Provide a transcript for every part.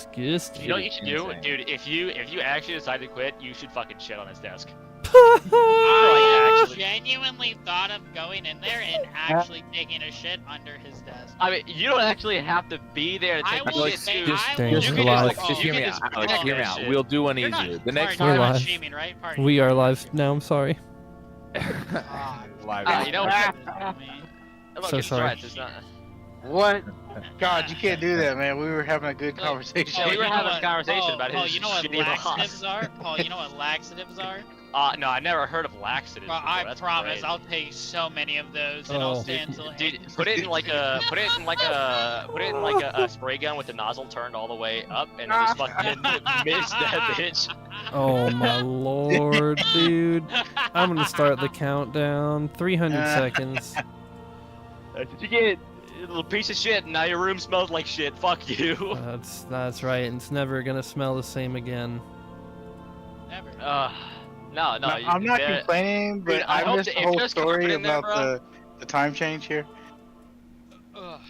Disgusting. You know what you should do, dude? If you actually decide to quit, you should fucking shit on his desk. I genuinely thought of going in there and actually taking a shit under his desk. I mean, you don't actually have to be there to take I will a shit, say, dude. Just I stay will Just just alive. Hear me out. Alex, hear me out. We'll do one You're easier. not, The next Martin, We're you're not live. streaming, right? Martin, We you're are not live streaming. now. I'm sorry. live. You know what? Look, So it's sorry. right, it's not- What? God, you can't do that, man. We were having a good conversation. Yeah, we were you know having a what- conversation about Paul, his you know what shitty laxatives boss. are? Paul, you know what laxatives are? No, I never heard of laxatives. Bro, before. I That's promise, crazy. I'll take so many of those, and I'll Oh. stay until. Dude, put it in like a spray gun with the nozzle turned all the way up, and just fucking mist that bitch. Oh my lord, dude. I'm gonna start the countdown. 300 seconds. That's what you get, you little piece of shit. Now your room smells like shit. Fuck you. That's right. It's never gonna smell the same again. Never. No. No, I'm not complaining, but Dude, I I hope missed that the if whole there's story carpet in there, about the time change here. Ugh.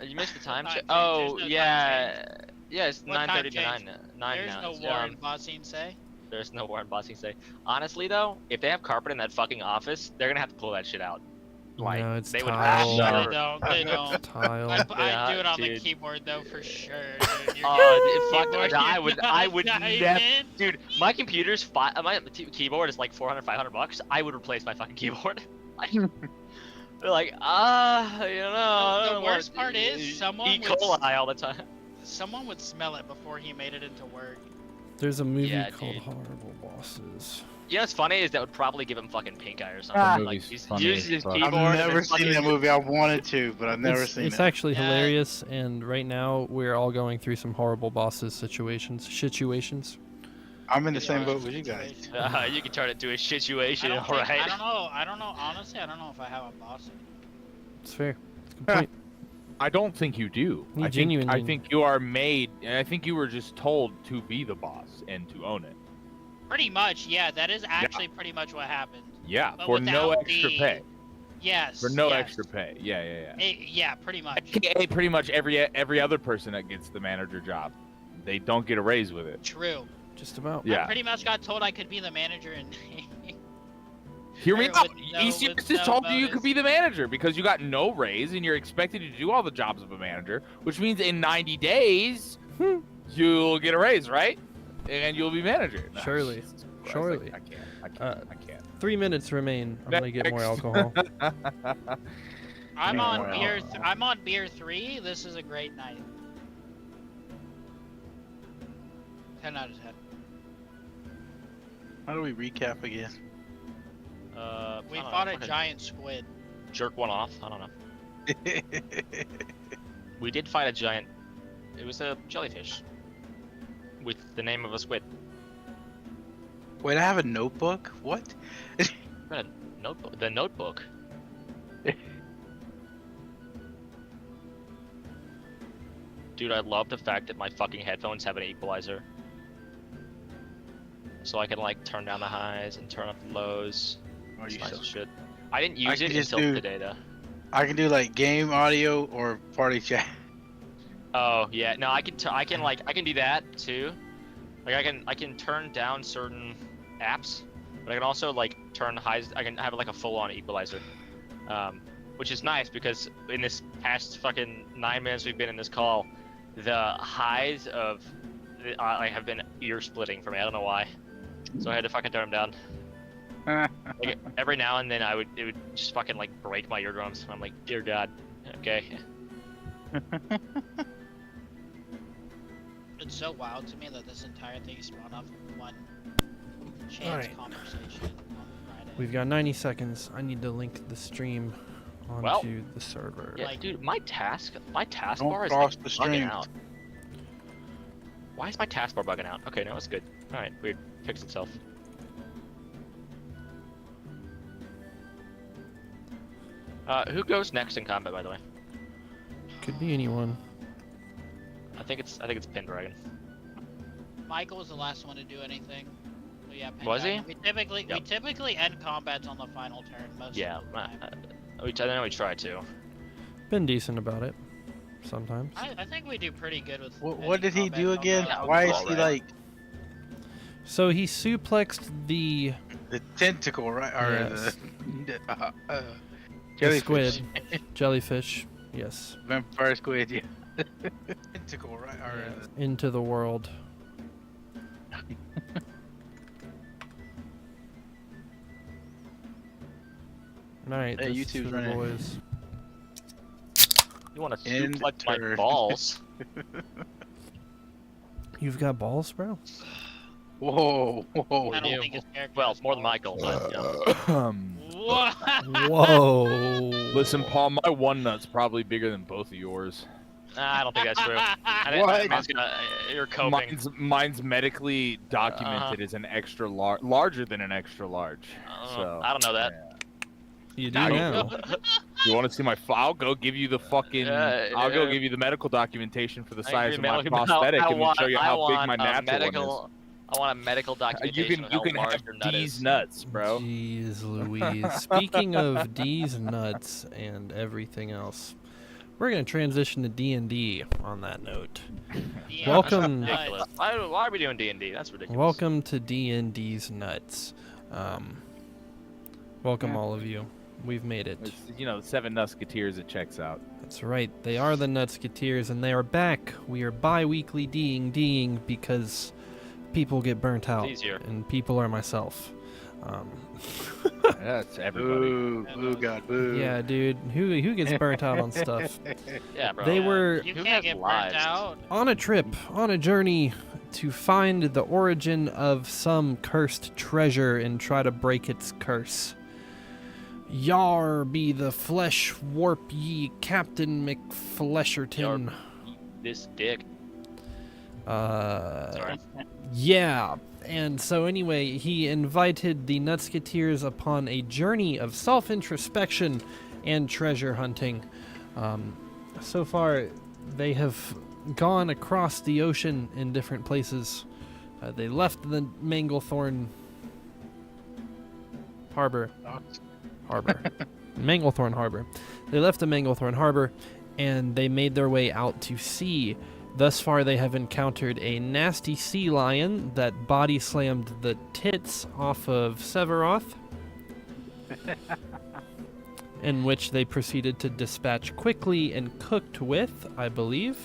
You missed the time Time check. change, Oh there's no time yeah, yeah. It's What time 9:30 to change? 9 There's now. no It's, Warren Bossing say. There's no Warren Bossing say. Honestly though, if they have carpet in that fucking office, they're gonna have to pull that shit out. Like No, it's they would tile. have They don't. They don't. Tile. I'd Yeah, do it on the dude. keyboard though for sure. Dude. You're Fuck, keyboard, I you're would not never, even. dude. My computer's my keyboard is like 400, 500 bucks. I would replace my fucking keyboard. Like, they're like, you know, I The don't worst want part is someone E. would coli all the time. Someone would smell it before he made it into work. There's a movie Yeah, called dude. Horrible Bosses. You know what's funny is that would probably give him fucking pink eye or something. Ah. The Like movie's he's funny uses as his fuck. keyboard. I've and never then seen fucking- that movie. I wanted to, but I've never it's seen it's it. actually Yeah. hilarious, and right now we're all going through some horrible bosses situations. I'm in the same boat with you guys. You can turn it to a situation, I don't, think, alright? I don't know. I don't know. Honestly, I don't know if I have a boss. It's fair. It's a good point. I don't think you do. You I genuinely- think you are made, and I think you were just told to be the boss and to own it. Pretty much, yeah. That is actually pretty much what happened. Yeah, But for no without extra the- pay. Yes. For no yes. extra pay. Yeah. Yeah, pretty much. AKA pretty much every other person that gets the manager job, they don't get a raise with it. True. Just about. Yeah. I pretty much got told I could be the manager and. Hear me With out. no- ECS with just no told you you bonus. could be the manager because you got no raise and you're expected to do all the jobs of a manager, which means in 90 days you'll get a raise, right? And you'll be manager. No, Surely. Jesus Christ, Surely. I can't. 3 minutes remain. I'm gonna get more Next. alcohol. I'm Yeah, on well. beer. I'm on beer 3. This is a great night. 10 out of 10. How do we recap again? We I don't fought know, a fucking giant squid. jerk one off. I don't know. We did fight a giant. It was a jellyfish with the name of a squid. Wait, I have a notebook? What? Got a notebook. The notebook. Dude, I love the fact that my fucking headphones have an equalizer. So I can like turn down the highs and turn up the lows. Are It's you nice so- as shit. I didn't I use can it just until do- today though. I can do like game audio or party chat. Oh yeah, no, I can do that too. Like I can turn down certain apps, but I can also like turn highs. I can have like a full-on equalizer, which is nice because in this past fucking 9 minutes we've been in this call, the highs of I have been ear splitting for me. I don't know why, so I had to fucking turn them down. Like, every now and then it would just fucking like break my eardrums. I'm like, dear God, okay. It's so wild to me that this entire thing spawned off of one chance Alright. conversation on Friday. We've got 90 seconds. I need to link the stream onto the server. Yeah, Like- dude, my taskbar Don't is cross like the bugging stream. out. Why is my taskbar bugging out? Okay, no, it's good. All right, weird. Fixed itself. Who goes next in combat, by the way? Could be anyone. I think it's Pendragon. Michael was the last one to do anything. So yeah, Was he? Pendragon. We Yep. typically end combats on the final turn most Yeah, of the time. I know we try to. Been decent about it. sometimes. I think we do pretty good with. What did he combat do again? combat. Why is he Alright. like So he suplexed the the tentacle, right? Or Yes. the squid. jellyfish. jellyfish. Yes. Vampire squid, yeah. Tentacle, right? Or Into the world. Alright, Hey, this is YouTube's for the running. boys. You want to End suplex my turn. balls? You've got balls, bro? whoa, whoa. I don't you. think his character. Well, has more than balls. Michael. But, yeah. What? Whoa. Listen, Paul, my one nut's probably bigger than both of yours. Nah, I don't think that's true. I think What? man's gonna, you're coping. Mine's medically documented as an extra large, larger than an extra large. So I don't know that. You do Now you now. You want to see my? I'll go give you the fucking. I'll go yeah. give you the medical documentation for the I size agree, of my man. prosthetic, I and we'll want- show you I how big want my a natural medical, I want a medical one is. documentation of how large have your nut D's is. nuts, bro. Jeez Louise. Speaking of D's nuts and everything else, we're gonna transition to D&D on that note. Yeah, Welcome- that's Ridiculous. Why are we doing D&D? That's ridiculous. Welcome to D&D's nuts. Welcome all of you. We've made it. It's, the 7 Musketeers. It checks out. That's right. They are the Nutsketeers, and they are back. We are bi-weekly D'ing because people get burnt out, easier. and people are myself. That's everybody. Boo, boo, God, boo. Yeah, dude. Who gets burnt out on stuff? Yeah, bro. They Yeah, were You Who can't has get burnt lives? out. on a trip, on a journey to find the origin of some cursed treasure and try to break its curse. Yar be the flesh warp ye, Captain McFlesherton. This dick. Uh, Sorry. yeah. And so anyway, he invited the Nutsketeers upon a journey of self-introspection and treasure hunting. So far, they have gone across the ocean in different places. They left the Manglethorn Harbor. Manglethorn Harbor. They left the Manglethorn Harbor, and they made their way out to sea. Thus far, they have encountered a nasty sea lion that body slammed the tits off of Severoth, in which they proceeded to dispatch quickly and cooked with, I believe.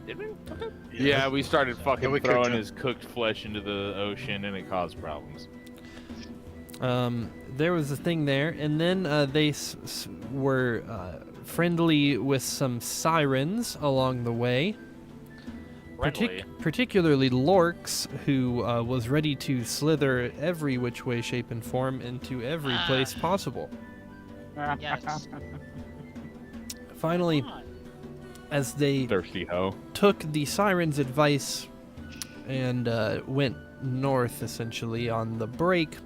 Did we? Okay. Yeah, we started fucking we cooked throwing him. his cooked flesh into the ocean, and it caused problems. There was a thing there, and then they were friendly with some sirens along the way. Friendly. Particularly Lorx, who was ready to slither every which way, shape, and form into every place possible. Yes. Finally, Come on. as they Thirsty hoe. took the sirens' advice and went north, essentially, on the break,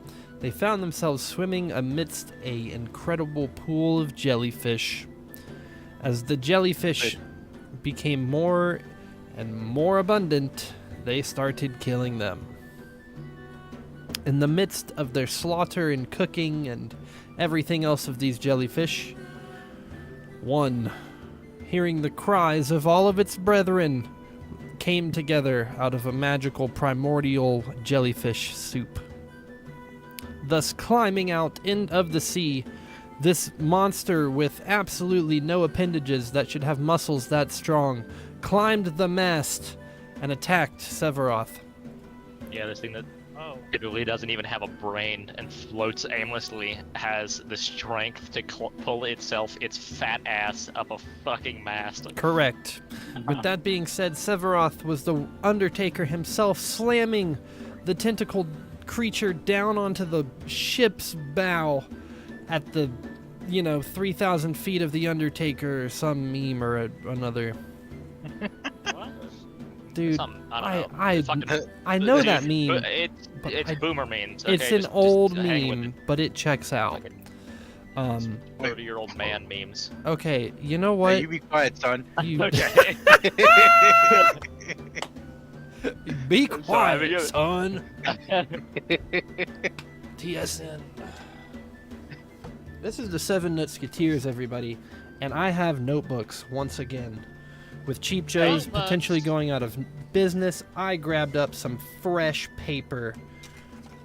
they found themselves swimming amidst a incredible pool of jellyfish. As the jellyfish became more and more abundant, they started killing them. In the midst of their slaughter and cooking and everything else of these jellyfish, one, hearing the cries of all of its brethren, came together out of a magical primordial jellyfish soup. Thus climbing out of the sea, this monster with absolutely no appendages that should have muscles that strong climbed the mast and attacked Severoth. Yeah, this thing that Oh. typically doesn't even have a brain and floats aimlessly has the strength to pull its fat ass up a fucking mast. Correct. With that being said, Severoth was the Undertaker himself, slamming the tentacled creature down onto the ship's bow at the 3,000 feet of the Undertaker, or some meme or another. What? Dude, I don't know. Fucking- I know that but meme. It's I- boomer memes. It's okay? an Just old hang with meme, it. but it checks out. Fucking 30-year-old man memes. Okay, you know Hey, what? you be quiet, son. You Okay. be sorry, quiet, but son. TSN. This is the Seven Nutsketeers, everybody, And I have notebooks once again. With Cheap Joe's Notebooks. potentially going out of business, I grabbed up some fresh paper.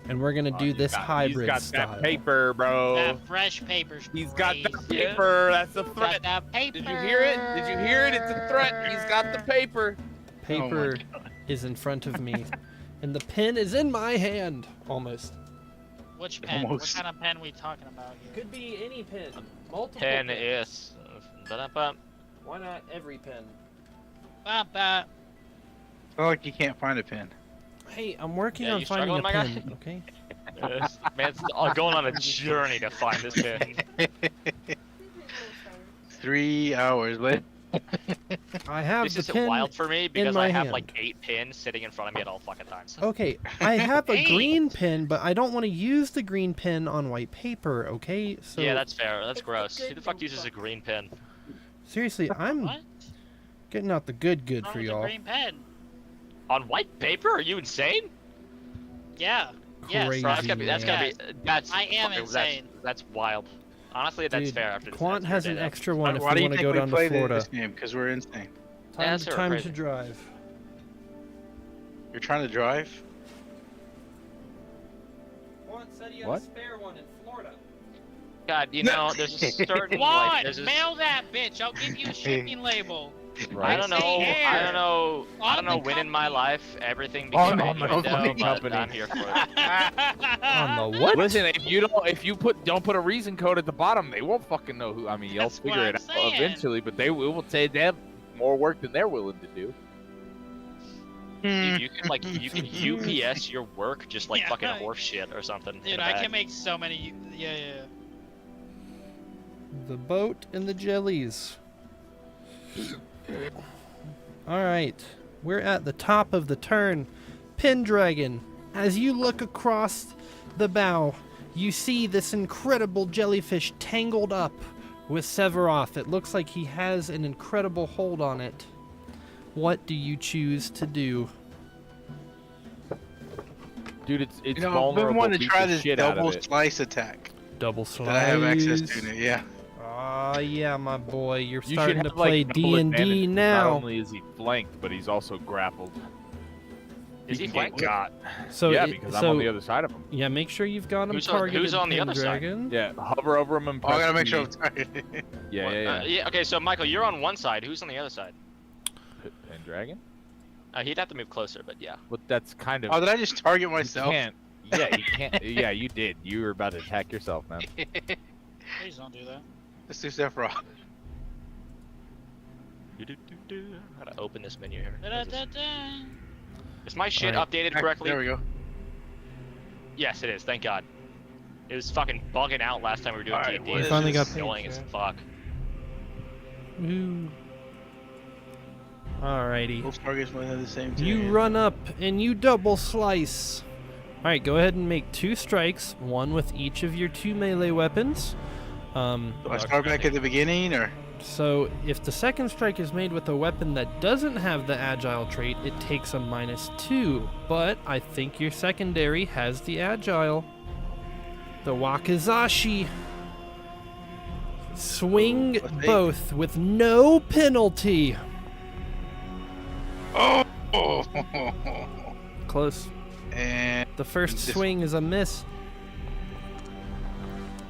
And we're going to do this hybrid He's got style. that paper, bro. That fresh paper's He's got that crazy. paper. That's a Got threat. that paper. Did you hear it? Did you hear it? It's a threat. He's got the paper. Paper is in front of me. And the pen is in my hand. Almost. Which pen? Almost. What kind of pen we talking about here? Could be any pen. Multiple Pen pens. is. Ba-da-ba. Why not every pen? Ba, ba. I feel like you can't find a pin. Hey, I'm working Yeah, on you finding a struggling, my guy? pen, okay? Man's going on a journey to find this pin. 3 hours later. I have This the is pen. wild for me because my I have hand. like 8 pins sitting in front of me at all fucking times. Okay, I have a Hey. green pen, but I don't want to use the green pen on white paper, okay? So Yeah, that's fair. That's gross. Who the fuck uses a green pin? seriously, I'm What? getting out the good What's for wrong with a y'all. green pen? On white paper? Are you insane? Yeah. Yes. Crazy. Bro, that's gotta be. That's gotta be. That's. I am fucking- insane. That's wild. Honestly, that's Dude, fair after this. Quant after has your an day, extra one if Why do we you want to think go we down to played Florida. this game? Because we're insane. Yeah, that's sort of Time crazy. to drive. You're trying to drive? Quant said he had a What? spare one in Florida. God, you know, there's a certain What? like, there's a, Mail that bitch. I'll give you a shipping label. I don't know. Say I here. don't know. I On don't know the when in my company. life everything On became the a window, company. but I'm here for it. On the what? Listen, if you don't put a reason code at the bottom, they won't fucking know who. I mean, you'll That's figure what it I'm out saying. eventually, but they will say they have more work than they're willing to do. Dude, you can like you can UPS your work just like Yeah, fucking right. horse shit or something. in Dude, a I bag. can make so many. Yeah. The boat and the jellies. Alright, we're at the top of the turn. Pendragon, as you look across the bow, you see this incredible jellyfish tangled up with Severoth. It looks like he has an incredible hold on it. What do you choose to do? Dude, it's You know, I've vulnerable. been wanting to Beat try the this shit out double of it. slice attack Double slice. that I have access to now. Yeah. Ah, yeah, my boy. You're You should starting to have, play like, double D&D advantage. Not now. only is he flanked, but he's also grappled. Is he Thank flanked? God. So yeah, it- because I'm so on the other side of him. yeah, make sure you've got him Who's on- targeted. who's on the other side? Pendragon. Yeah, hover over him and Oh, press I gotta make sure I'm B. targeted. Yeah, What? yeah, yeah. Okay, so Michael, you're on one side. Who's on the other side? Pendragon? He'd have to move closer, but yeah. But that's kind of. Oh, did I just target you myself? can't. Yeah, you can't. Yeah, you did. You were about to attack yourself, man. Please don't do that. Let's do Sephiroth. How to open this menu here? Da-da-da-da. Is my shit Alright. updated correctly? There we go. Yes, it is. Thank God. It was fucking bugging out last time we were doing Alright, D&D. what It's is Finally got just annoying page, as yeah. fuck. Ooh. Alrighty. Both targets might have the same You thing. run up and you double slice. Alright, go ahead and make 2 strikes, one with each of your 2 melee weapons. Do I start back at the beginning, or? So if the second strike is made with a weapon that doesn't have the agile trait, it takes a -2. But I think your secondary has the agile. The Wakizashi. Swing Let's see. both with no penalty. Oh! Close. And The first This- swing is a miss.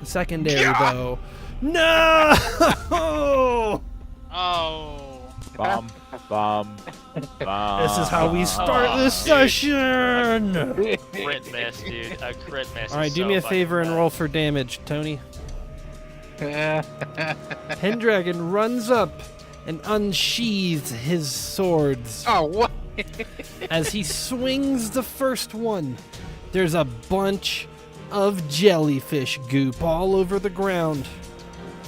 The secondary, Yeah. though. No! Oh. Bomb, bomb, bomb. This is how we start this session! Crit miss, dude. A crit miss. Alright, is do so me a fucking favor and bad. roll for damage, Tony. Pendragon runs up and unsheathes his swords. oh, what? As he swings the first one, there's a bunch of jellyfish goop all over the ground.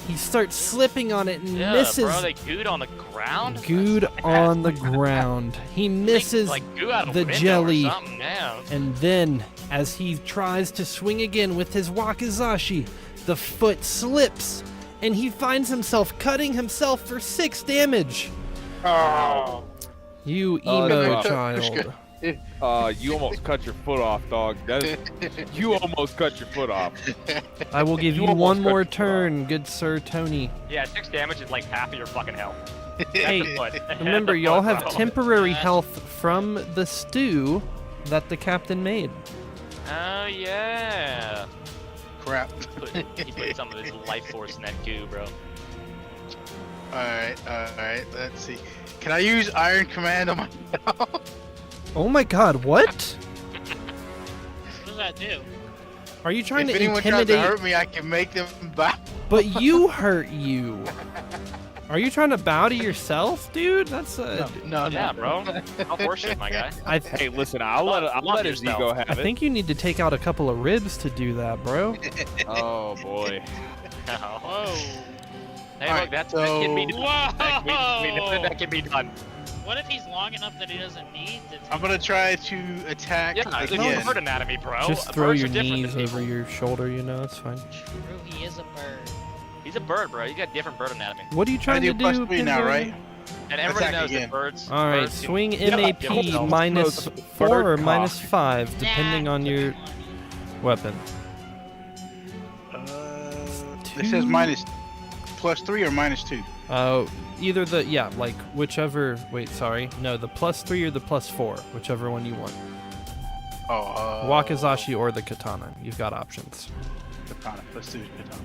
He starts slipping on it and Yeah, misses. bro, they gooed on the ground? Good on the ground. He misses like goo out of the window jelly. Or something, yeah. And then, as he tries to swing again with his wakizashi, the foot slips, and he finds himself cutting himself for 6 damage. Oh. You Oh, emo that's child. You almost cut your foot off, dog. You almost cut your foot off. I will give You you almost one cut more your foot turn, good Sir Tony. Yeah, 6 damage is like half of your fucking health. Hey, The foot. remember, The y'all foot, have bro. temporary Yeah. health from the stew that the captain made. Oh yeah. Crap. He put some of his life force in that goo, bro. Alright, let's see. Can I use Iron Command on myself? Oh my god, what? What does that do? Are you trying If to anyone tries to intimidate? hurt me, I can make them back. But you hurt you. Are you trying to bow to yourself, dude? That's No, Yeah, bro. I'll force shit, my guy. Hey, listen, I'll let his yourself. ego have I it. think you need to take out a couple of ribs to do that, bro. Oh boy. Whoa. Hey, Alright, look, that so- can be done. Whoa! That can be done. What if he's long enough that he doesn't need to? I'm gonna try to attack Yeah, it's again. bird anatomy, bro. Just throw Birds your are different than knees people. over your shoulder, you know, it's fine. True, he is a bird. He's a bird, bro. You got different bird anatomy. What are you I trying do to plus do? 3 now, Pinball? right? And everybody Attack knows again. that birds. All right, birds can- swing Yeah, MAP kill themselves. minus Bird 4 or cock. minus 5, depending Nah, on your come on. weapon. It says minus plus 3 or minus 2. Either the, yeah, like whichever, wait, sorry. No, the plus 3 or the plus 4, whichever one you want. Wakizashi or the katana. You've got options. Katana. Let's do katana.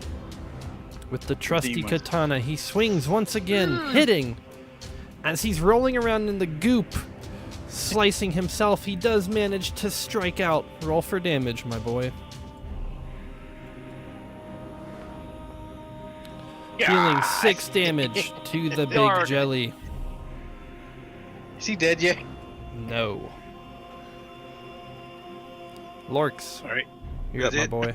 With the trusty Demons. katana, he swings once again, hitting. As he's rolling around in the goop, slicing himself, he does manage to strike out. Roll for damage, my boy. Dealing 6 damage to the big Darn. jelly. Is he dead yet? No. Lorks, Alright. you're up, That's my it. boy.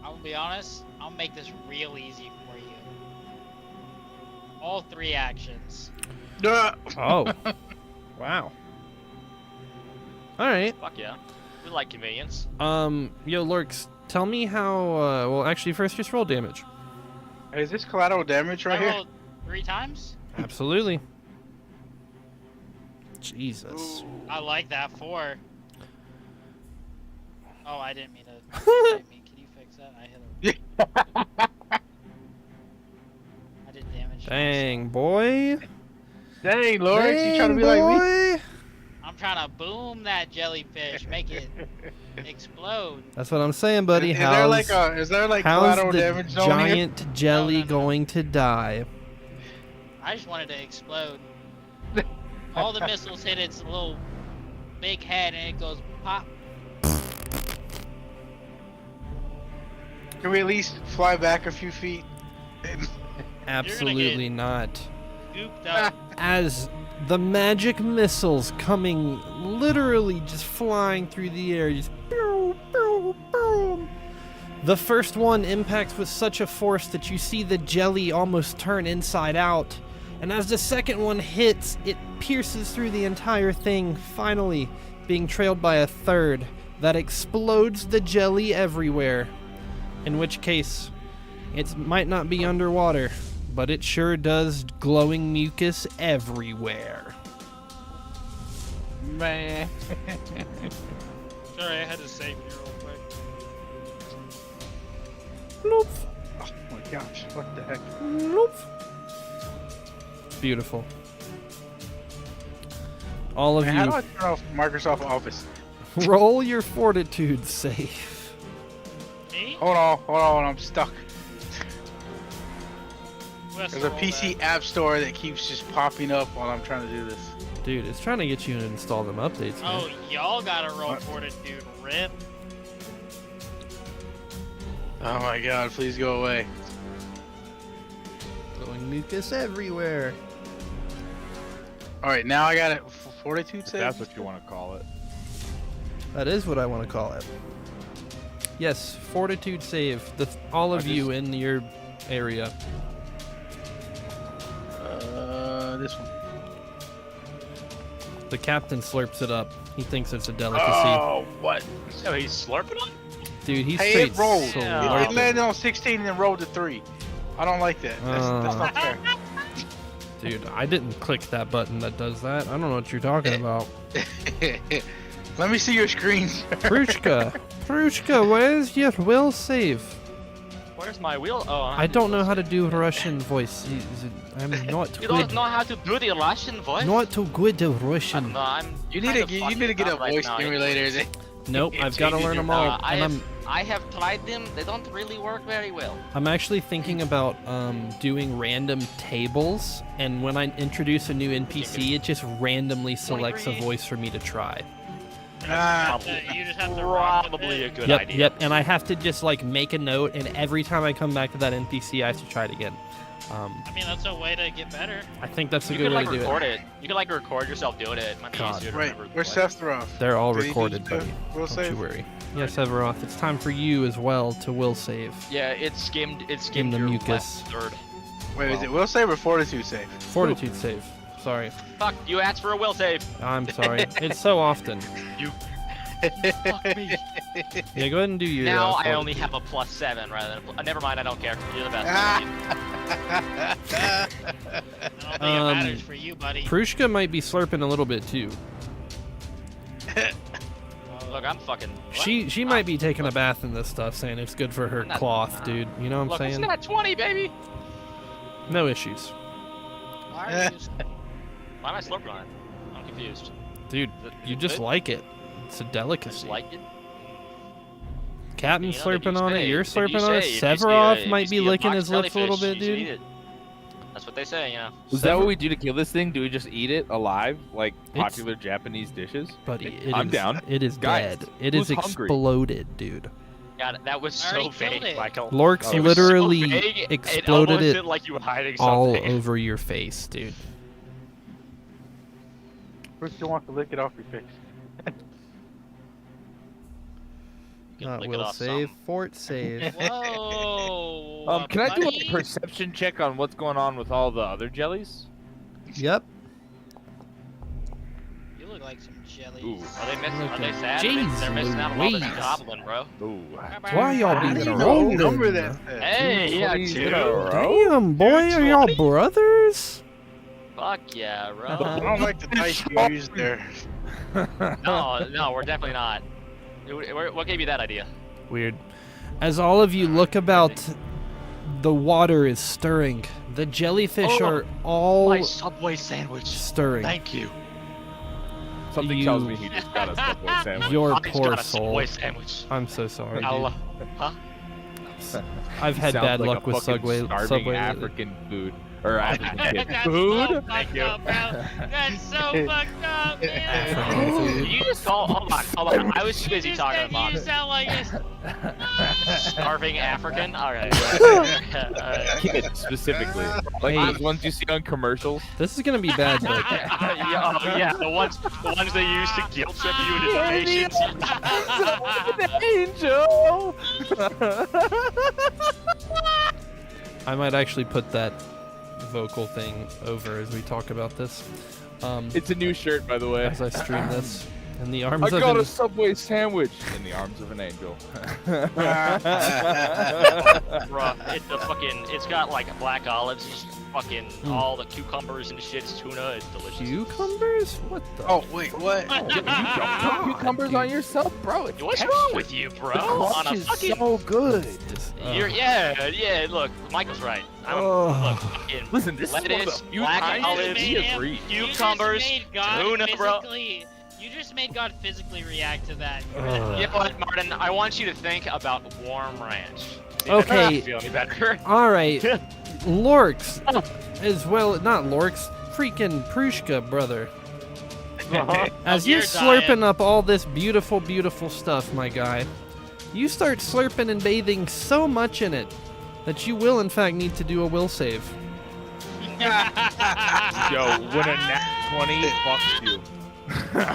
I'll be honest. I'll make this real easy for you. All 3 actions. Oh. Wow. Alright. Fuck yeah. We like convenience. Yo, Lorks, tell me how, well, actually, first just roll damage. Is this collateral damage right I here? rolled 3 times. Absolutely. Jesus. I like that 4. Oh, I didn't mean to. Can you fix that? I hit him. I did damage. Dang, boy. Dang, Lawrence, you trying to be like me? boy. I'm trying to boom that jellyfish, make it explode. That's what I'm saying, buddy. Is there like how's collateral the damage zone here? giant jelly No. going to die? I just wanted to explode. All the missiles hit its little big head and it goes pop. Can we at least fly back a few feet? Absolutely not. Gooped up. As the magic missiles coming literally just flying through the air, just pew, pew, pew. The first one impacts with such a force that you see the jelly almost turn inside out. And as the second one hits, it pierces through the entire thing, finally being trailed by a third that explodes the jelly everywhere. In which case, it might not be underwater, but it sure does glowing mucus everywhere. Man. Sorry, I had to save you real quick. Bloop, Oh my gosh, what the heck? bloop. Beautiful. All of Man, how do you, I turn off Microsoft Office? roll your fortitude save. Me? Hold on, I'm stuck. Who has to There's a roll PC that? app store that keeps just popping up while I'm trying to do this. Dude, it's trying to get you to install them updates, man. Oh, y'all gotta roll What? fortitude, rip. Oh my god, please go away. Glowing mucus everywhere. Alright, now I got it. Fortitude If save? that's what you want to call it. That is what I want to call it. Yes, fortitude save. All of you in your area. This one. The captain slurps it up. He thinks it's a delicacy. Oh, what? Oh, he's slurping on? Dude, he's Hey, straight it rolled. Yeah. It landed on 16 and then rolled to 3. I don't like that. That's not fair. Dude, I didn't click that button that does that. I don't know what you're talking about. Let me see your screen. Prushka, where's your will save? Where's my wheel? Oh, I don't know how to do Russian voice. I'm not You good. don't know how to do the Russian voice? Not too good at Russian. You need to get a voice simulator. Nope, I've got to learn them all. And I have tried them. They don't really work very well. I'm actually thinking about doing random tables, and when I introduce a new NPC, it just randomly selects a voice for me to try. You just have to rock with Probably a it. good idea. Yep, and I have to just like make a note, and every time I come back to that NPC, I have to try it again. I mean, that's a way to get better. I think that's a You good could way like to do record it. it. You could like record yourself doing it. It might be God. easier to Wait, remember. where's like- Sephiroth? They're all Did he recorded, need to buddy. will Don't save? you worry. Yes, Everoth, it's time for you as well to will save. Yeah, it skimmed the your mucus. left third. Wait, is it will save or fortitude save? Fortitude save. Sorry. Fuck, you asked for a will save. I'm sorry. It's so often. Fuck me. Yeah, go ahead and do your. Now I fortitude. only have a +7 rather than never mind, I don't care. You're the best. I don't think it matters for you, buddy. Prushka might be slurping a little bit too. Look, I'm fucking. what? She might be taking a bath in this stuff, saying it's good for her I'm not- cloth, dude. You know what I'm Look, it's saying? not 20, baby. No issues, Why are you Why am I slurping on it? I'm confused. dude. Is it- You is it just good? like it. It's a I just delicacy. like it. Captain You know, they do slurping on it. say- You're if you slurping on say- it. if you see a- Sephiroth if you might be see a licking box his lips a little jellyfish, bit, you should dude. eat it. That's what they say, you know. Is that what we do to kill this thing? Do we just eat it alive, like It's- popular Japanese dishes? Buddy, I'm down. It is Guys, dead. It is who's hungry? exploded, dude. God, that was I already so killed vague, it. Michael. Lorks It was so literally vague, it exploded almost it did like you were hiding all something. over your face, dude. First, you want to lick it off your face. You can lick it Will off save. some. Fort save. Whoa. Can I do buddy. a perception check on what's going on with all the other jellies? Yep. You look like some jelly. Ooh. Are they missing? Are they Okay. sad? Jeez They're missing out on all this Louise. goblin, bro. Ooh. Why y'all How be do you rolling? number that? Hey, yeah, Twenties in dude. a row? Damn, boy, are y'all brothers? Fuck yeah, I bro. don't like the dice you used there. No, we're definitely not. What gave you that idea? Weird. As all of you look about, the water is stirring. The jellyfish Oh, are all My Subway sandwich. stirring. Thank you. Something You- tells me he just got a Subway sandwich. Your I just poor got a soul. Subway sandwich. I'm so sorry, I'll, dude. huh? I've had Sounds bad like luck a with fucking Subway. starving Subway. African food or African kid. That's Food? so Thank fucked you. up, bro. That's so fucked up, man. African food. Did you just call? Hold on. I was too busy You talking just- about You sound like this. starving African. All right. Kid specifically, like Hey. those ones you see on commercials. This is gonna be bad, but Yeah, oh, yeah, the ones they use to guilt trip you into donations. Angel. I might actually put that vocal thing over as we talk about this. It's a new shirt, by the way. As I stream this. In the arms I of got an... a Subway sandwich in the arms of an angel. Bruh, it's got like black olives, just fucking all the cucumbers and shit's tuna. It's delicious. Cucumbers? What the? Oh wait, what? You don't put cucumbers on yourself, bro. It's What's texture. wrong with you, bro? The crunch On a is fucking, so good. yeah. Look, Michael's right. Oh. Look, fucking Listen, this is one of lettuce, the few black times olives, we agree. cucumbers, tuna, bro. You just made God physically react to that. Ugh. You know what, Martin? I want you to think about warm ranch. Okay. Feel any better? All right. Lorks. As well, not Lorks. Freaking Prushka, brother. As you're You're slurping dying. up all this beautiful, beautiful stuff, my guy, you start slurping and bathing so much in it that you will, in fact, need to do a will save. Yo, when a nat 20 fucks you.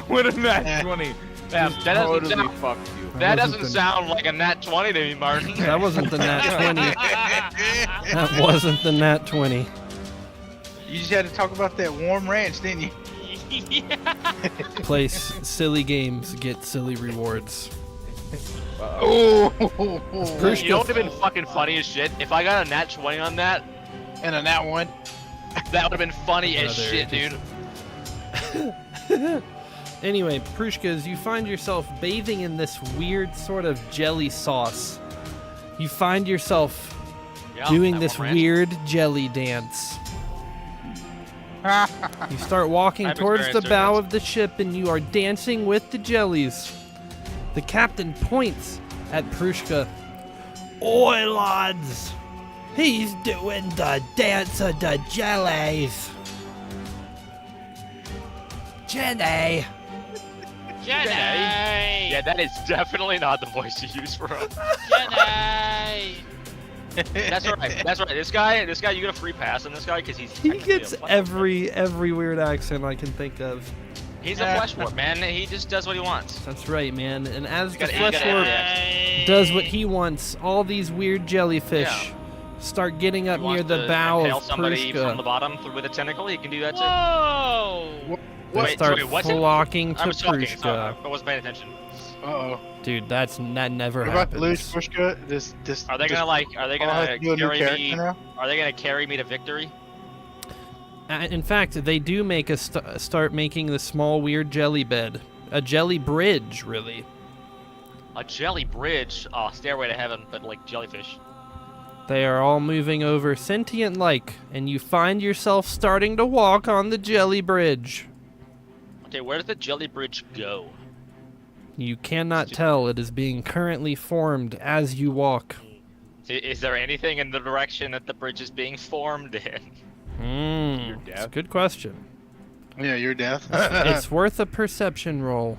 When a nat 20 Yeah, that doesn't totally sound- fucks you. That wasn't doesn't the- sound like a nat 20 to me, Martin. That wasn't the nat 20. That wasn't the nat 20. You just had to talk about that warm ranch, didn't you? Play silly games, get silly rewards. Oh, Prushka- You know what would have been fucking funny as shit? If I got a nat 20 on that, and on that one. That would have been funny as Brother, shit, dude. Anyway, Prushkas, you find yourself bathing in this weird sort of jelly sauce. You find yourself Yeah, doing that this one ranch. weird jelly dance. You start walking I've towards the experienced bow it. of the ship and you are dancing with the jellies. The captain points at Prushka. Oi, lads! He's doing the dance of the jellies. Jenny! Jenny! Yeah, that is definitely not the voice you use for him. Jenny! That's right. That's right. This guy, you get a free pass on this guy because he's. He technically gets a flesh warp. every weird accent I can think of. He's a flesh warp, man. He just does what he wants. That's right, man. And as the gotta- you flesh gotta warp have does what he wants, all these weird jellyfish start getting up He near wants the to bow impale of somebody from the Prushka. bottom with a tentacle. He can do that too. Whoa! They Wait, start wait, what's it? flocking to I was talking. Prushka. I wasn't paying attention. Uh-oh. Dude, that never We're about to lose happens. Prushka. Are they gonna carry me? now? Are they gonna carry me to victory? In fact, they do make us start making the small weird jelly bed. A jelly bridge, really. A jelly bridge. Oh, stairway to heaven, but like jellyfish. They are all moving over sentient-like, and you find yourself starting to walk on the jelly bridge. Okay, where does the jelly bridge go? You cannot tell. It is being currently formed as you walk. Is there anything in the direction that the bridge is being formed in? Your That's a death? good question. Yeah, your death. It's worth a perception roll.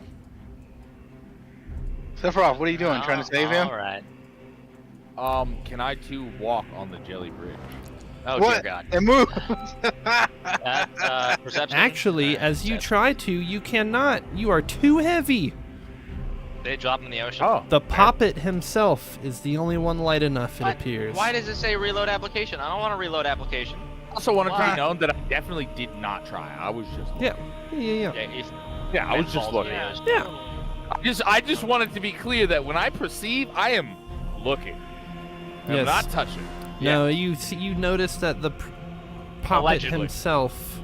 Sephiroth, what are you doing? Trying to save him? All right. Can I too walk on the jelly bridge? Oh What? dear God. And move. That, perception. Actually, as you try to, you cannot. You are too heavy. They drop in the ocean. Oh. The poppet himself is the only one light enough, it appears. Why does it say reload application? I don't want to reload application. Also want it to Why? be known that I definitely did not try. I was just looking. Yeah. Yeah, I was just looking. Yeah. I just wanted to be clear that when I perceive, I am looking. I'm Yes. not touching. No, you notice that the poppet Allegedly. himself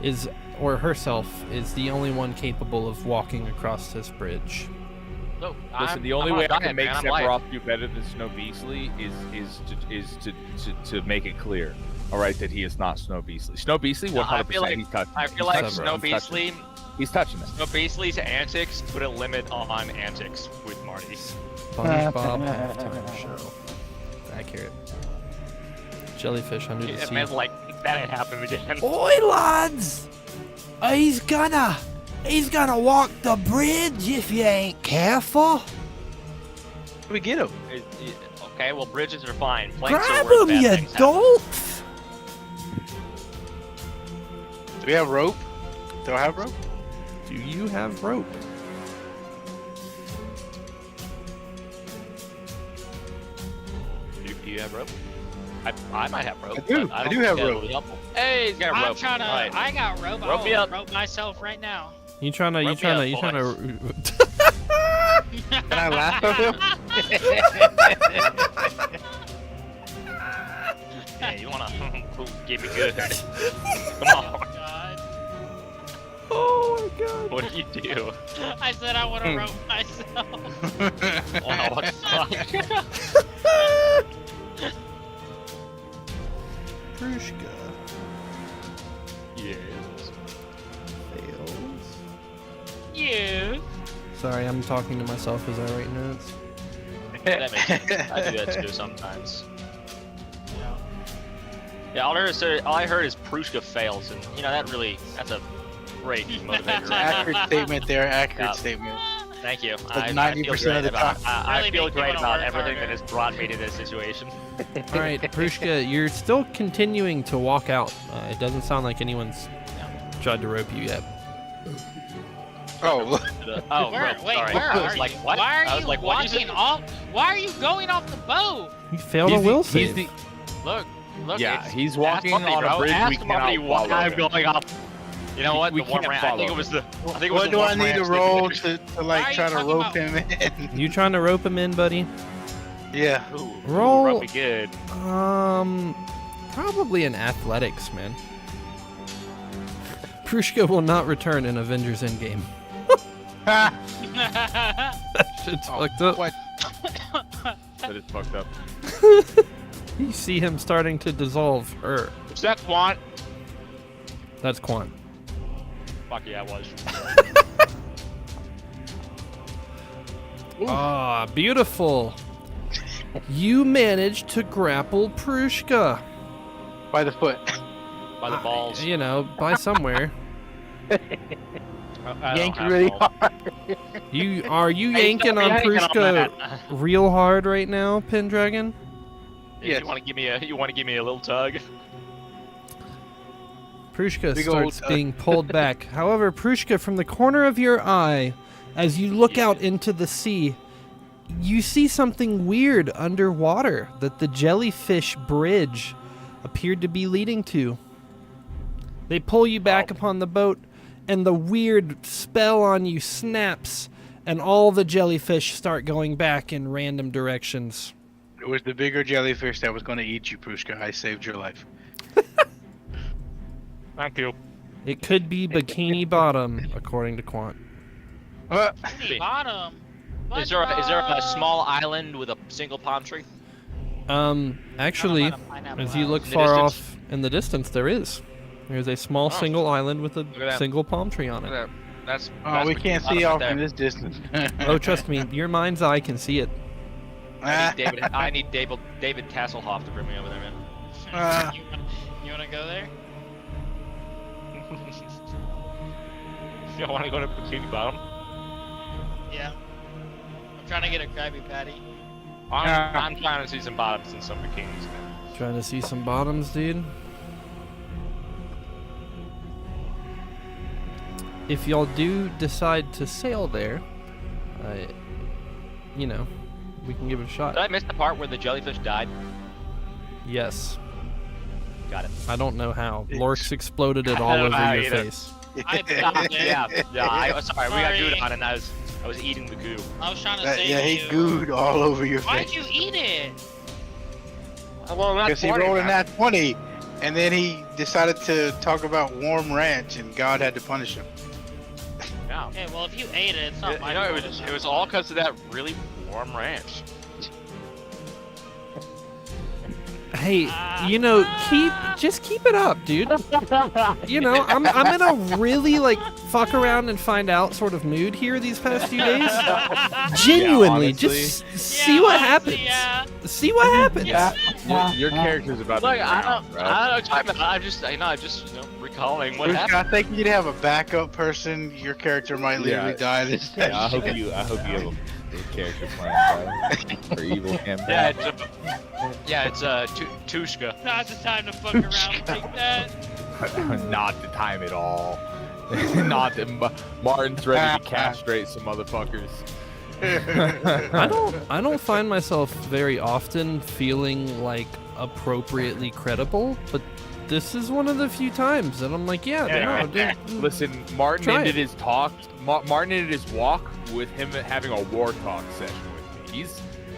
is, or herself, is the only one capable of walking across this bridge. No, Listen, the only way I can make Sephiroth do better than Snow Beastly is to make it clear, all right, that he is not Snow Beastly. Snow Beastly, 100%. I feel like- he's touching. I feel He's like touching. Snow He's touching. Beastly, He's touching it. Snow Beastly's antics put a limit on antics with Marty. SpongeBob halftime show. Accurate. Jellyfish under the It sea. meant like that had happened again. Oi, lads! He's gonna walk the bridge if you ain't careful. We get him. Okay, well bridges are fine. Planks Grab are where him, bad you things happen. dolts! Do we have rope? Do I have rope? Do you have rope? Do you have rope? I might have rope. I do. but I don't do think have that'll rope. be helpful. Hey, he's got a I'm rope. trying to. Right. I got rope. Rope me I'll up. rope myself right now. You trying to? Rope me up, Can I laugh at him? Yeah, you wanna get me good? Come on. God. Oh my god. What do you do? I said I want to rope myself. Wow, what the fuck? Prushka Yes. fails. You. Sorry, I'm talking to myself as I write notes. That makes sense. I do that too sometimes. Yeah, all I heard is Prushka fails, and you know that's a great motivator. Accurate statement there. Accurate Yeah. statement. Thank you. Like I feel 90% great of the about. I Really feel make you great wanna about work everything harder. that has brought me to this situation. All right, Prushka, you're still continuing to walk out. It doesn't sound like anyone's tried to rope you yet. Oh, Oh, Where? rope, Wait, sorry. where I was are like, you? what? Why I are was you like, what'd you walking say? off? Why are you going off the boat? You failed a will save. Look, Yeah, it's- he's ask walking Marty, on a bro. bridge Ask we Marty cannot why follow I'm him. going off. You know what? We The one can't ran- I think follow it was the. I think it was what the do I one need to ranch roll that- to like Why are try you to talking rope about- him in? You trying to rope him in, buddy? Yeah. Ooh, Roll. rope me good. Probably an athletics, man. Prushka will not return in Avengers Endgame. Ha! That shit's fucked up. What? That is fucked up. You see him starting to dissolve her. Is that Quant? That's Quant. Fuck yeah, it was. Ah, beautiful. You managed to grapple Prushka. By the foot. By the balls. You know, by somewhere. I don't Yank have really balls. hard. Are you yanking on Prushka real hard right now, Pendragon? Yes. You want to give me a little tug? Prushka Big old starts being pulled back. However, Prushka, from the corner of your eye, as you look out into the sea, you see something weird underwater that the jellyfish bridge appeared to be leading to. They pull you back upon the boat, and the weird spell on you snaps, and all the jellyfish start going back in random directions. It was the bigger jellyfish that was going to eat you, Prushka. I saved your life. Thank you. It could be Bikini Bottom, according to Quant. Bikini Bottom. Is there a small island with a single palm tree? Actually, How about a pineapple as you house? look In the far distance? off in the distance, there is. There's a small single island with a at that. single palm tree on it. That's. Oh, we can't see off in this distance. Oh, trust me, your mind's eye can see it. I need David Hasselhoff to bring me over there, man. You wanna go there? You want to go to Bikini Bottom? Yeah. I'm trying to get a Krabby Patty. I'm trying to see some bottoms and some bikinis. Trying to see some bottoms, dude. If y'all do decide to sail there, you know, we can give it a shot. Did I miss the part where the jellyfish died? Yes. Got it. I don't know how. Lorx exploded it all over your either. face. I built it. Yeah. Sorry, we got Sorry. goo on, and I was eating the goo. I was trying to say Yeah, he you. gooed all over your Why'd face. you eat it? Well, not Because he rolled a nat 20, and then he decided to talk about warm ranch, and God had to punish him. Yeah. Okay, well if you ate it, it's not my You know, fault. it was all because of that really warm ranch. Hey, you know, just keep it up, dude. You know, I'm in a really like fuck around and find out sort of mood here these past few days. Genuinely, honestly. just see what happens. Yeah. See what happens. Your character's about Look, to I drown, don't bro. I'm just recalling what Prushka, happened. I think you'd have a backup person. Your character might literally Yeah. die this Yeah, I session. hope you have a character plan for evil campaign. Yeah, it's Tushka. Not the time to fuck around like that. Not the time at all. Not that Martin's ready to castrate some motherfuckers. I don't find myself very often feeling like appropriately credible, but this is one of the few times that I'm like, yeah, no, dude. Listen, Martin Try ended it. his talk. Martin ended his walk with him having a war talk session with me.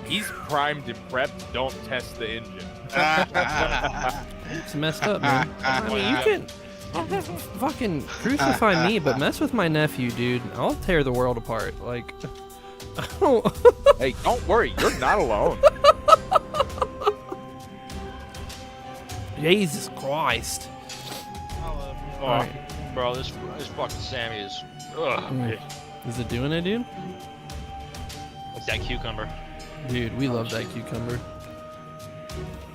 He's primed and prepped. Don't test the engine. It's messed up, man. I mean, you can fucking crucify me, but mess with my nephew, dude. I'll tear the world apart. Like, I don't. Hey, don't worry, you're not alone. Jesus Christ. Oh, Alright. bro, this fucking Sammy is. Ugh. Is it doing it, dude? It's that cucumber. Dude, we love that cucumber.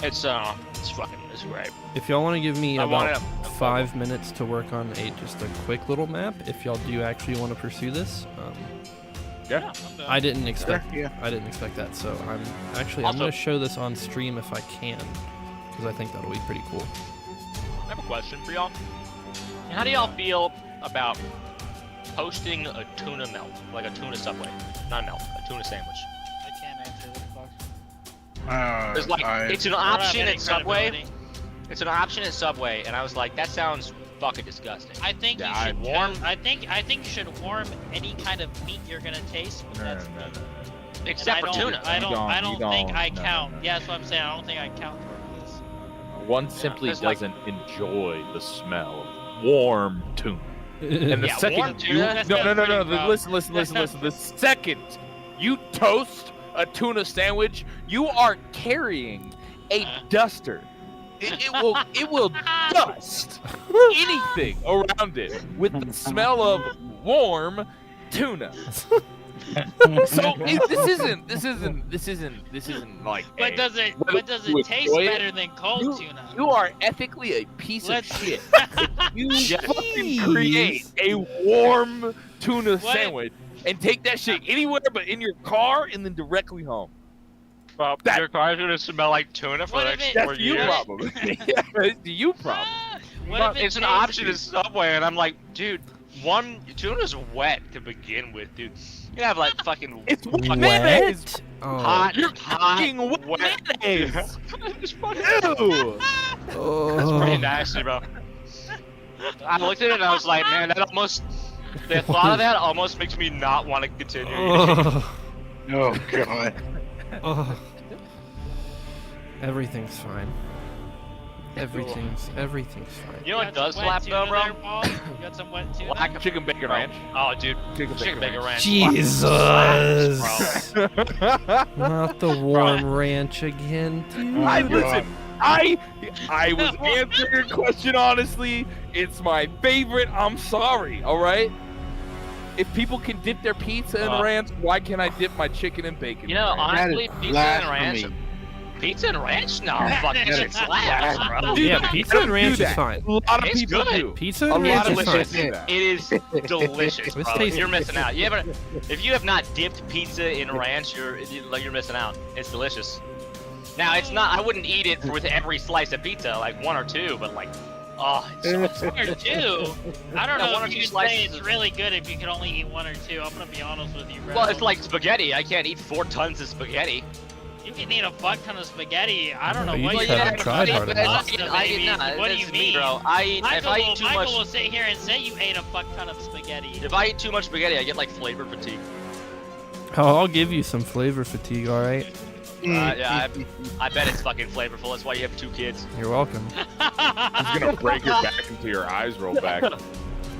It's great. If y'all want to give me I want about it. 5 minutes to work on just a quick little map, if y'all do actually want to pursue this, Yeah. I didn't expect. Yeah. I didn't expect that, so I'm Also- going to show this on stream if I can, because I think that'll be pretty cool. I have a question for y'all. How do y'all feel about posting a tuna melt, like a tuna subway, not a melt, a tuna sandwich? I can't answer this question. There's like it's an I don't have option any at Subway. credibility. It's an option at Subway, and I was like, that sounds fucking disgusting. I think Yeah, you should warm- I think you should warm any kind of meat you're gonna taste. But that's me. And Except for I don't- tuna. I don't. I You don't don't- think I no, count. no. Yeah, that's what I'm saying. I don't think I count towards this. One simply there's like- doesn't enjoy the smell warm tuna. And the Yeah, second warm tuna? That no. sounds pretty rough. Listen. The second you toast a tuna sandwich, you are carrying a duster. It will dust anything around it with the smell of warm tuna. So this isn't like. But does it you taste enjoy it, better than cold tuna? You are ethically a piece Let's- of shit. You fucking Jeez. create a warm tuna What? sandwich and take that shit anywhere but in your car and then directly home. Well, That- your car's gonna smell like tuna for What the if next it- 4 That's you years. problem. Yeah, it's you problem. What if It's an tastes- option in Subway, and I'm like, dude, tuna's wet to begin with, dude. You have like fucking It's mayonnaise. Wet? Oh. hot, You're hot, fucking wet mayonnaise. It's fucking- Ew. That's Oh. pretty nasty, bro. I looked at it and I was like, man, the thought of that almost makes me not want to continue. Oh. Oh god. Oh. Everything's fine. Everything's fine. You know what got does some wet slap tuna though, bro? there, Paul? You got some wet tuna? Black Chicken bacon bro. ranch. Oh, dude, Chicken chicken bacon ranch. Jesus. slaps, bro. Not the warm ranch again, dude. I God. listen. I was answering your question honestly. It's my favorite. I'm sorry. All right. If people can dip their pizza in ranch, why can't I dip my chicken and bacon? You know, in ranch? honestly, That is pizza and ranch. blasphemy. Pizza and ranch? No, fuck that That shit is slaps, bro. Dude, Yeah, I pizza don't and do ranch is that. fine. A lot of It's people good. do. Pizza A and lot ranch of is delicious fine. do that. It is delicious, It's bro. tasty. You're missing out. If you have not dipped pizza in ranch, you're missing out. It's delicious. Now, it's not. I wouldn't eat it with every slice of pizza, like one or two, but like, oh, it's so One or two. I don't Yeah, know one or if two you can say slices it's of- really good if you can only eat one or two. I'm gonna be honest with you, bro. Well, it's like spaghetti. I can't eat 4 tons of spaghetti. you can eat a fuck ton of spaghetti. I don't know You what just you're haven't tried hard eating. enough. Pasta, I baby. eat, nah, What do that's you me, mean, bro? If I Michael, eat too Michael much, will sit here and say you ate a fuck ton of spaghetti. if I eat too much spaghetti, I get like flavor fatigue. Oh, I'll give you some flavor fatigue, alright? Yeah, I bet it's fucking flavorful. That's why you have 2 kids. You're welcome. It's gonna break your back until your eyes roll back.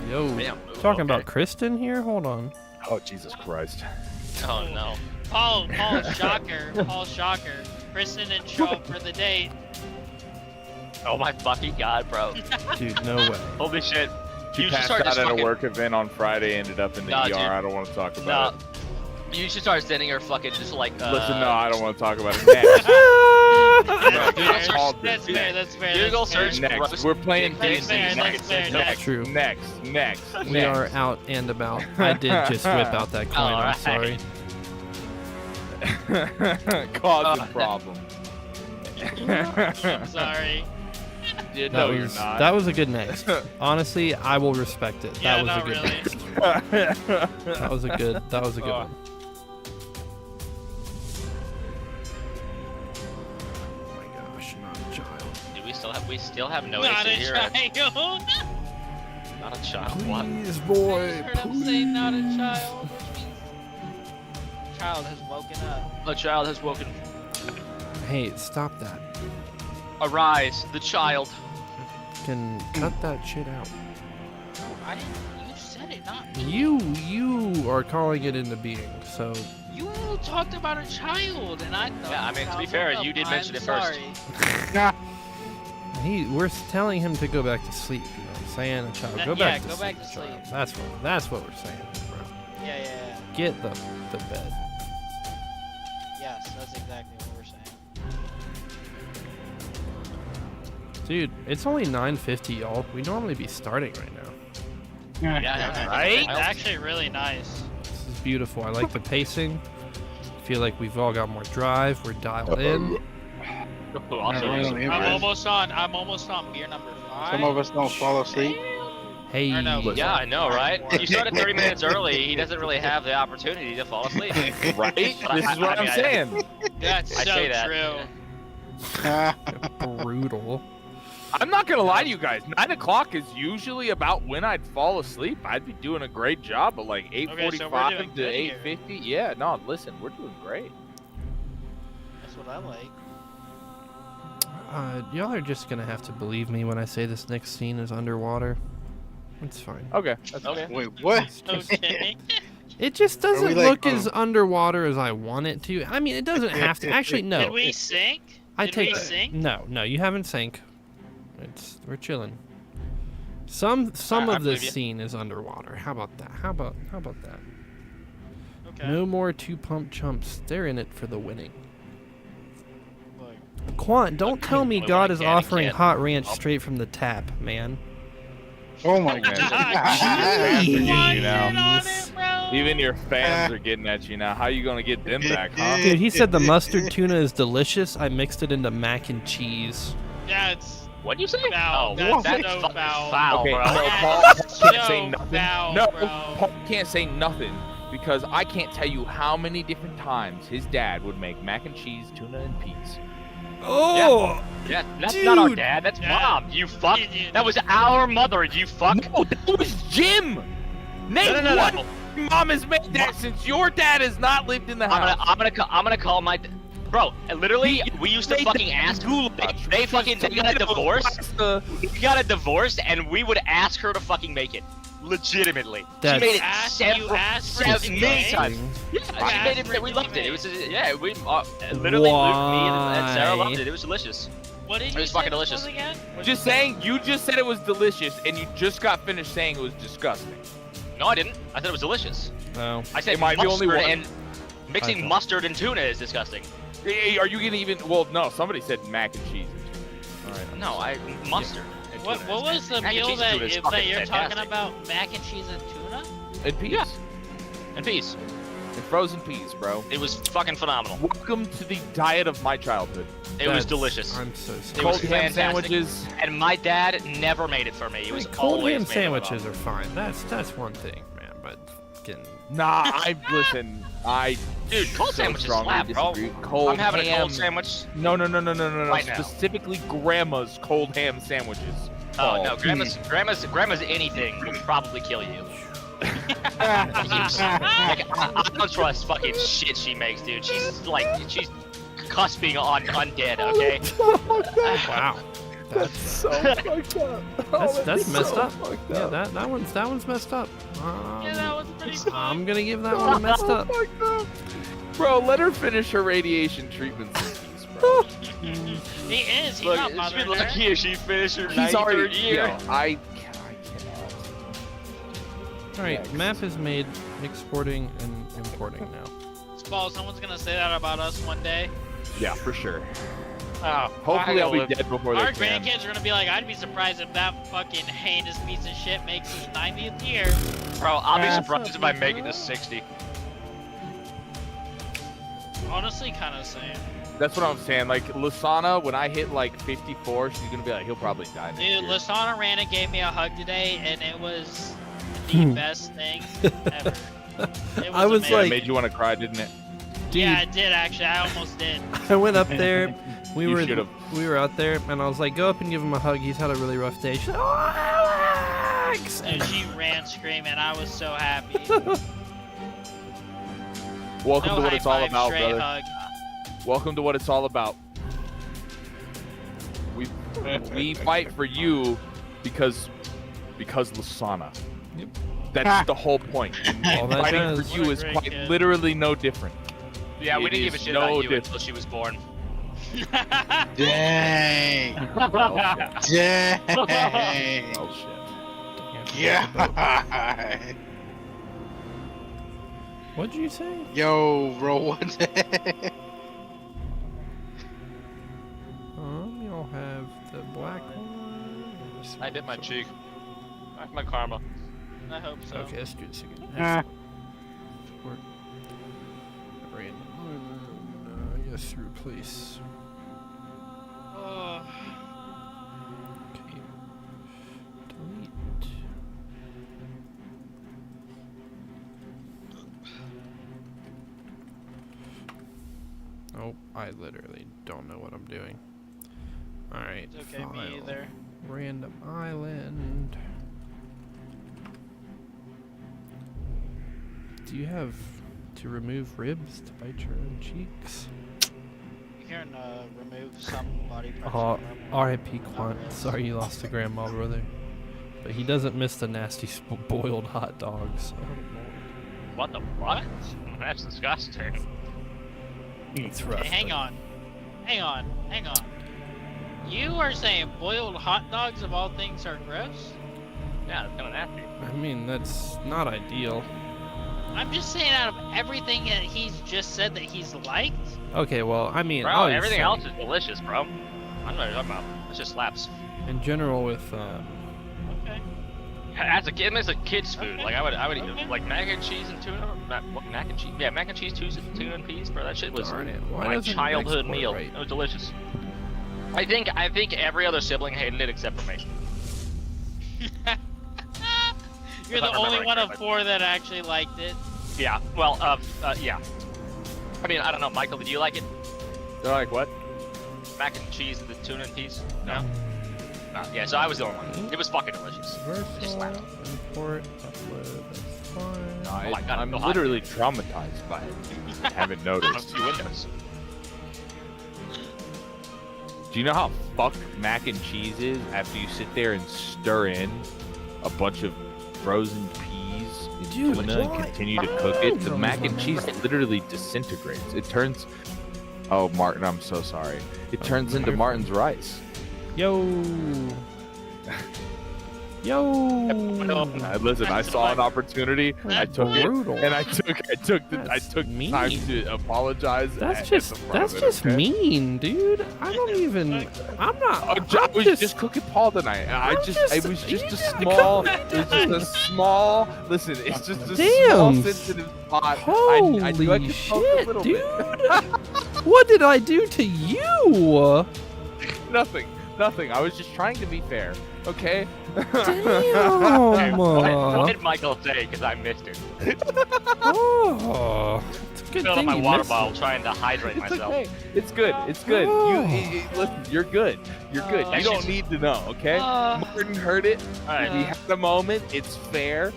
Yo, Damn. talking about Kristen here? Hold on. Oh Jesus Christ! Oh no. Paul Shocker. Kristen didn't show up for the date. Oh my fucking god, bro. Dude, no way. Holy shit. She You should passed start out just at a fucking- work event on Friday. Ended up in the Nah, ER. dude. I don't want to talk No. about it. You should start sending her fucking just like. Listen, no, I don't want to talk about it. Next. That's dude, fair. all That's good. fair. That's fair. Google That's fair. search Next. roast We're playing dick That's pics and fair. That's nuggets. fair. That's true. Next. We are out and about. I did just whip out that coin, I'm Alright. sorry. causing problems. I'm sorry. Yeah, That no, was, you're not. That was a good next. Honestly, I will respect it. Yeah, That was not a good really. next. That was a good Oh. one. Oh my gosh, not a child. Dude, we still have no Not AC a here. child. Not a child. What? Please, I boy. heard him say not a child, which means child has woken up. The child has woken. Hey, stop that. Arise, the child. Can cut that shit out. I didn't. You said it, not me. You are calling it into being, so You talked about a child, and I thought. Yeah, I mean, to be child fair, woke up. you did I'm mention it first. sorry. we're telling him to go back to sleep. You know what I'm saying? A child, That- go back yeah, to go sleep. back to child. sleep. That's what we're saying, bro. Yeah. Get the bed. Yes, that's exactly what we're saying. Dude, it's only 9:50, y'all. We normally be starting right now. Yeah, right? It's actually really nice. This is beautiful. I like the pacing. I feel like we've all got more drive. We're dialed in. Also, Yeah, really. I'm almost on beer number 5. Some of us don't fall asleep. Hey, Or no, yeah, I know, right? You started 30 minutes early. He doesn't really have the opportunity to fall asleep. Right? This is what I'm saying. That's I so say that. true. brutal. I'm not gonna lie to you guys. 9 o'clock is usually about when I'd fall asleep. I'd be doing a great job, but like 8:45 so we're doing to good here. 8:50. Yeah, no, listen, we're doing great. That's what I like. Y'all are just gonna have to believe me when I say this next scene is underwater. It's fine. Okay. That's Okay. Wait, what? Okay. It just doesn't we, like, look as underwater as I want it to. I mean, it doesn't have to. Actually, no. Did we sink? I Did take we sink? No, you haven't sank. We're chilling. Some I of this believe you. scene is underwater. How about that? How about that? Okay. No more 2-pump chumps. They're in it for the winning. Look. Quant, don't tell me Look, God I is can't, I offering can't. hot ranch straight from the tap, man. Oh my god. Fans are getting you now. On it, bro. Even your fans are getting at you now. How you gonna get them back, huh? Dude, he said the mustard tuna is delicious. I mixed it into mac and cheese. That's What'd you say? foul. Oh, That's that's so fucking foul. foul, Okay, bro. no, That's Paul can't so say nothing. foul, No, bro. Paul can't say nothing because I can't tell you how many different times his dad would make mac and cheese, tuna, and peas. Oh! Yeah, that's not our Dude. dad. That's Yeah. mom. You fuck. Yeah. That was our mother. You fuck. No, that was Jim. Nate, No. what? Mom has made that since your dad has not lived in the house. I'm gonna call my. Bro, literally, we used to Made fucking the ask. goulash, They which fucking is they got a tomato divorce. pasta. We got a divorce, and we would ask her to fucking make it. Legitimately, That's- she made it Ask- you several, asked her to many make it? times. Yeah, You she made asked it. for it We to loved be it. It was made. yeah. We literally Luke, me, and Sarah Why? loved it. It was delicious. What did It you was say fucking this was delicious. again? Just saying, you just said it was delicious, and you just got finished saying it was disgusting. No, I didn't. I said it was delicious. No. I said Am I the mustard only one? and mixing thought- mustard and tuna is disgusting. Hey, are you gonna even? Well, no. Somebody said mac and cheese. All right. No, mustard. and What tuna what is- was the mac and meal cheese that, and tuna is that fucking you're talking fantastic. about? Mac and cheese and tuna? And peas. Yeah. And peas. And frozen peas, bro. It was fucking phenomenal. Welcome to the diet of my childhood. It was That's- delicious. I'm so sorry. It Cold was ham fantastic. sandwiches. And my dad never made it for me. It was Cold always ham made it sandwiches for are fine. That's one thing, man. But fucking Nah, listen. Dude, cold so sandwiches strongly slap, bro. disagree. Cold I'm having ham. a cold sandwich. No. Right now. Specifically, grandma's cold ham sandwiches. Oh no, grandma's anything would probably kill you. Like, I don't trust fucking shit she makes, dude. She's cusping on undead, okay? wow. That's so fucked up. that's messed up. fucked Yeah, up. that one's messed up. Yeah, that was pretty fun. I'm gonna give that one a messed up. Fucked up. Bro, let her finish her radiation treatments in peace, bro. He is. He's Look, not she'd bothering be lucky her. if she finished her He's 93rd already year. Yo, I cannot. All right, Next. map is made, exporting and importing now. Paul, someone's gonna say that about us one day. Yeah, for sure. Oh, Hopefully, I'll be live. dead before Our they can. grandkids are gonna be like, I'd be surprised if that fucking heinous piece of shit makes his 90th year. Bro, I'll be Yeah. surprised if I make it to 60. Honestly, kind of same. That's what I'm saying. Like Lasana, when I hit like 54, she's gonna be like, he'll probably die next Dude, year. Lasana ran and gave me a hug today, and it was the best thing ever. It I was amazing. Yeah, it like- made you want to cry, didn't it? Yeah, I did actually. I almost did. I went up there. We You were should've. we were out there, and I was like, "Go up and give him a hug. He's had a really rough day." She's like, "Oh, Alex!" And she ran screaming. I was so happy. Welcome No to what high it's all five, about, straight brother. hug. Welcome to what it's all about. We fight for you because Lasana. Yep. That's the whole point. All that Fighting does. for you What a is great quite kid. literally no different. Yeah, we It didn't give a is shit no about you different. until she was born. Dang. Dang. Oh shit. Yeah. What'd you say? Yo, bro, what? You'll have the black one. I bit my cheek. That's my karma. I hope so. Okay, let's do this again. Ah. Work. Yes, through place. Oh, Okay. Delete. Oh, I literally don't know what I'm doing. Alright. it's okay, me file. either. Random island. Do you have to remove ribs to bite your own cheeks? You can remove some body parts. Oh, from them. R.I.P. Quant. Sorry you lost a grandma, brother. but he doesn't miss the nasty boiled hot dogs. What the what? That's disgusting. It's rough. Okay, hang on. You are saying boiled hot dogs of all things are gross? Yeah, it's kind of nasty. I mean, that's not ideal. I'm just saying out of everything that he's just said that he's liked. Okay, well, I mean, Bro, everything else is delicious, bro. I don't know what you're talking about. It just slaps. in general with Okay. As a kid, it's a kid's food. Okay. Like I would eat Okay. like mac and cheese and tuna. Mac and cheese? Yeah, mac and cheese, tuna and peas, bro. That shit was Darn it, why my doesn't it childhood export meal. right? It was delicious. I think every other sibling hated it except for me. You're If I the only remember one of correctly. 4 that actually liked it. Yeah. Well, yeah. I mean, I don't know, Michael. Did you like it? They're like, what? Mac and cheese and the tuna and peas? No. No. Yeah. So I was the only one. It was fucking delicious. It just slapped. import, upload, that's fine. No, Oh my God, I'm it's so hot. literally traumatized by it. I haven't On a noticed. few windows. Do you know how fucked mac and cheese is after you sit there and stir in a bunch of frozen peas and Dude, tuna and why? continue to cook it? The mac and cheese literally disintegrates. It turns. Oh, Martin, I'm so sorry. It turns into Martin's rice. Yo. Yo. Listen, I saw an opportunity. I took it, Brutal. and I took That's mean. time to apologize. That's at just the front that's of it, just okay? mean, dude. I don't even. I'm not. I was just cooking Paul tonight. And I'm it was you just a gotta small. come It was just a small. Listen, it's just a Damn. small sensitive spot. I knew I Holy could poke a shit, little dude! bit. What did I do to you? Nothing. I was just trying to be fair. Okay. Damn. What did Michael say? Because I missed it. Oh, it's a good Filled up thing my you water missed bottle it. trying to hydrate It's myself. okay. It's good. It's good. Listen. You're good. You're good. That's You don't just- need to know. Okay. Martin heard it. All right. We had a moment. It's fair.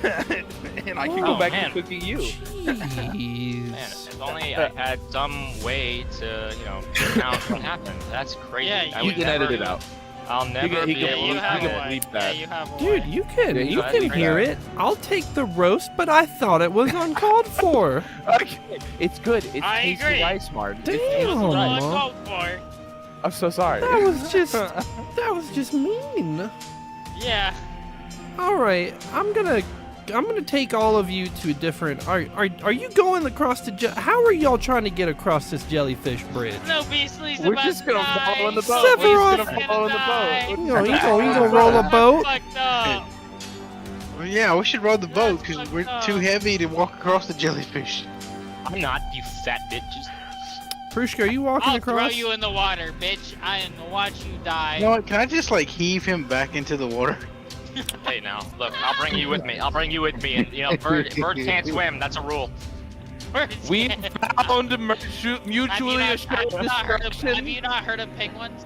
And I can Oh, go back man. to cooking you. Jeez. Man, if only I had some way to, count what happened. That's crazy. Yeah, I You would can never- edit it out. I'll never can- he be can- able you to have do one. it. Bleep that. Yeah, you have Dude, one. you can Yeah, you I can think hear that- it. I'll take the roast, but I thought it was uncalled for. Okay, it's good. It's I tasty agree. rice, Martin. Damn. It's That's tasty all I rice. called for. I'm so sorry. That was just mean. Yeah. All right, I'm gonna take all of you to a different. Are you going across the? How are y'all trying to get across this jellyfish bridge? No, Beastly's We're about just to gonna die. follow in the boat. Sephiroth. We're just gonna follow in the boat. You gonna roll a boat? Fucked up. Well, yeah, we should row the boat because fucked we're up. too heavy to walk across the jellyfish. I'm not, you fat bitch. Prushka, are you walking I'll across? throw you in the water, bitch. I am gonna watch you die. You know what? Can I just like heave him back into the water? Hey now, look, I'll bring you with me. And birds can't swim. That's a rule. We found mutually have assured you not heard of, have destruction. you not heard of penguins?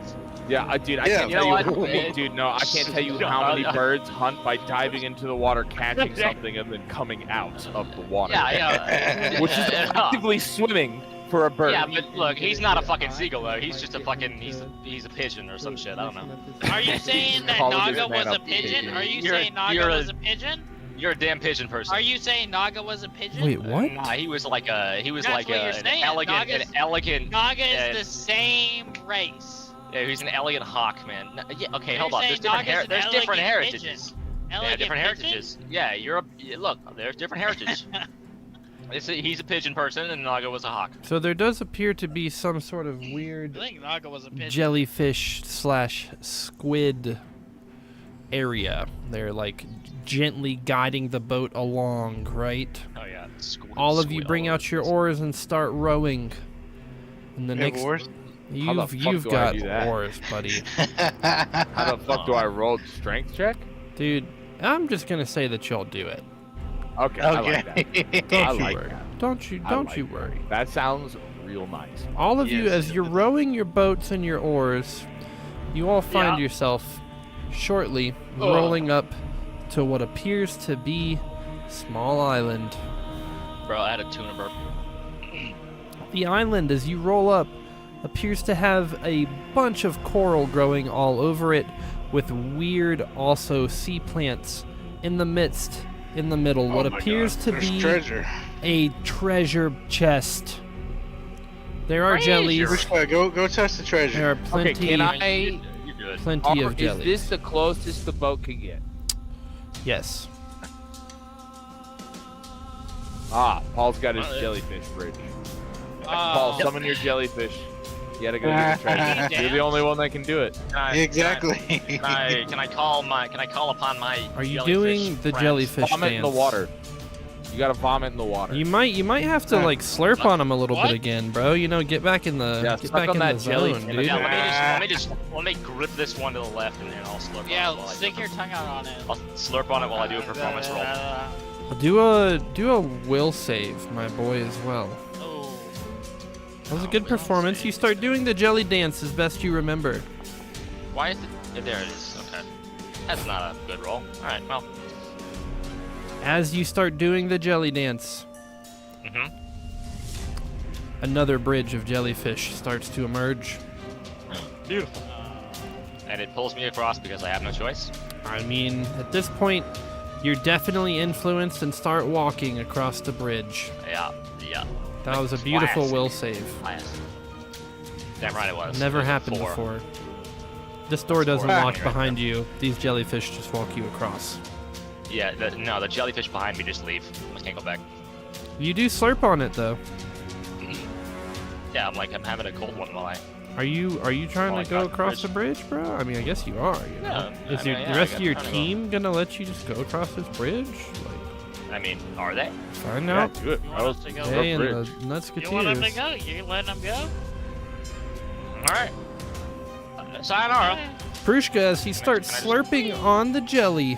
Yeah, dude, I Yeah. can't You know tell what? you. Dude, no, I can't tell you how many birds hunt by diving into the water, catching something, and then coming out of the water. Yeah. Which is effectively swimming for a bird. Yeah, but look, he's not a fucking seagull though. He's just a fucking he's a pigeon or some shit. I don't know. Are you saying that Call the Naga man was a up, pigeon? baby. Are you You're- saying Naga you're a- was a pigeon? You're a damn pigeon person. Are you saying Naga was a pigeon? Wait, what? Nah, he was like That's what you're an saying. elegant, Naga yeah. is the same race. Yeah, he's an elegant hawk, man. Yeah, okay, You're hold on. saying There's different Naga's an heritages. elegant Yeah, Elegant different pigeon? heritages. Yeah, look, there's different heritage. He's a pigeon person, and Naga was a hawk. So there does appear to be some sort of I weird think Naga was a pigeon. jellyfish / squid area. They're like gently guiding the boat along, right? Oh yeah. All of you bring out your oars and start rowing. And the We have next oars? How the fuck you've do I got do that? oars, buddy. How the fuck do I roll strength check? Dude, I'm just gonna say that you'll do it. Okay, I like that. I Don't you like worry. that. Don't you I like you that. worry. That sounds real nice. All of you, Yes. as you're rowing your boats and your oars, you all find Yeah. yourself shortly rolling up to what appears to be a small island. Bro, I had a tuna burp. The island, as you roll up, appears to have a bunch of coral growing all over it, with weird, also sea plants in the middle. What appears to There's be treasure. a treasure chest. There are Treasure. jellies. Which way? Go touch the treasure. There are plenty, Okay, can I? You're good. plenty of Is jellies. this the closest the boat can get? Yes. Ah, Paul's got his jellyfish bridge. Paul, summon your jellyfish. You gotta go get the treasure. You're the only one that can do it. Exactly. Can I call upon my? Are you jellyfish doing the friends? jellyfish Vomit in dance? the water. You gotta vomit in the water. You might have to like slurp on them a little What? bit again, bro. You know, get back in the Yeah, get suck back on in that the jelly zone, and dude. Yeah, let me grip this one to the left and then I'll slurp Yeah, on it. stick your tongue out on it. I'll slurp on it while I do a performance roll. Do a will save, my boy, as well. Oh. That was a good performance. You start doing the jelly dance as best you remember. Why is it? There it is. Okay. That's not a good roll. All right. Well. As you start doing the jelly dance, another bridge of jellyfish starts to emerge. Beautiful. And it pulls me across because I have no choice. I mean, at this point, you're definitely influenced and start walking across the bridge. Yeah. That was a beautiful Classic. will save. Classic. Damn right it was. Never It was a happened 4. before. This door That's doesn't 4 lock right behind you. These jellyfish just walk you across. Yeah. No, the jellyfish behind me just leave. I can't go back. You do slurp on it though. Yeah, I'm having a cold one while I. Are you trying Oh, I to go got the across the bridge, bro? I mean, I guess you are. You know? Yeah, Is I mean, the yeah, rest I of your got time to team gonna let you just go across this bridge? I mean, are they? Find Yeah, out. do it. You I want was us to go? Hey, and bridge. the nuts You want them to Gatiers. go? You letting them go? All right. Sayonara. Prushka, as he starts slurping on the jelly,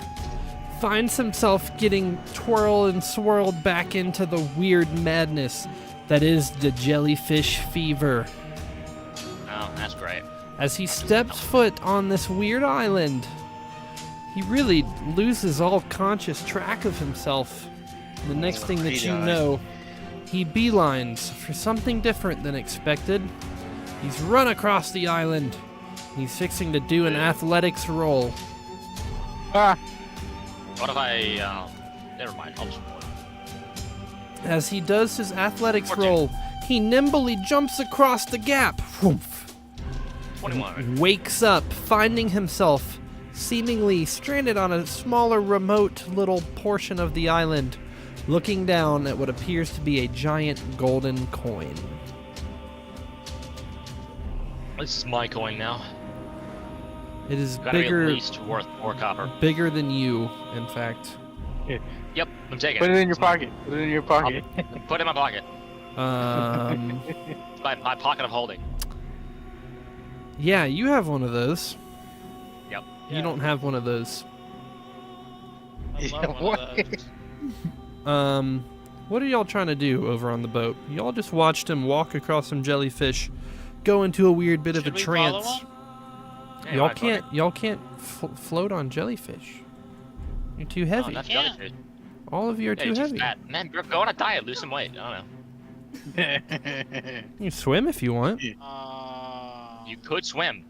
finds himself getting twirled and swirled back into the weird madness that is the jellyfish fever. Oh, that's great. As he steps foot on this weird island, he really loses all conscious track of himself. The next thing that you know, he beelines for something different than expected. He's run across the island. He's fixing to do an athletics roll. What if I? Never mind. I'll just roll it. As he does his athletics 14. roll, he nimbly jumps across the gap. Whoomph. 21. Wakes up, finding himself seemingly stranded on a smaller, remote little portion of the island, looking down at what appears to be a giant golden coin. This is my coin now. It is Gotta be bigger, at least worth 4 copper. bigger than you, in fact. Yep, I'm taking Put it. it in your It's mine. pocket. Put it in your pocket. Put it in my pocket. Um, My pocket of holding. yeah, you have one of those. Yep. You don't have one of those. I love one of those. What are y'all trying to do over on the boat? Y'all just watched him walk across some jellyfish, go into a weird bit Should of a we follow trance. him? Yeah, Y'all can't float on jellyfish. You're too Oh, heavy. that's can't. jellyfish. All of you are Yeah, too you're too heavy. fat. Man, go on a diet, lose some weight. I don't know. You can swim if you want. You could swim.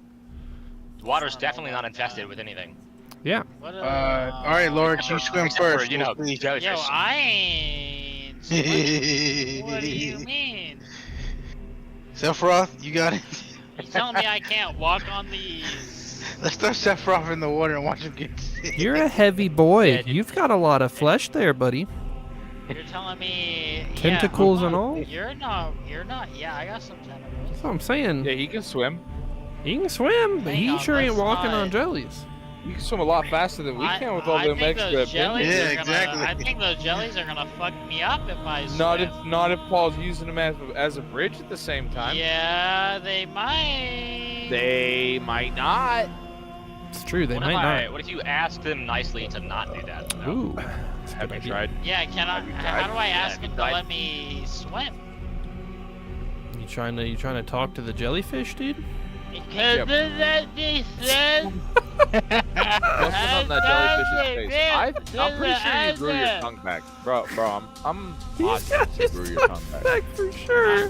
The water's definitely not infested with anything. Yeah. What, All right, Lord, you swim Except for, first. you know, We'll see. jellyfish. Yo, I ain't. What do you mean? Sephiroth, you got it. You telling me I can't walk on these? Let's throw Sephiroth in the water and watch him get sick. You're a heavy boy. Yeah, dude. You've got a lot of flesh there, buddy. You're telling me Tentacles yeah, and all? You're not. Yeah, I got some tentacles. That's what I'm saying. Yeah, he can swim. He can swim, but Hang he on, sure ain't let's walking not- on jellies. You can swim a lot faster than we can with all I them think extra those jellies Yeah, are gonna, exactly. I think those jellies are gonna fuck me up if I swim. Not if Paul's using them as a bridge at the same time. Yeah, they might. They might not. It's true, they What might if not. What if you ask them nicely to not do that? though? Ooh. That's a Have good you idea. tried? Yeah, can I? Have you How tried? do I ask have him you to tried? let me swim? You trying to talk to the jellyfish, dude? Because that they said. Go swim on that jellyfish's face. I'm pretty sure you grew your tongue back, bro. I'm He's got positive you his grew your tongue tongue back. back for sure.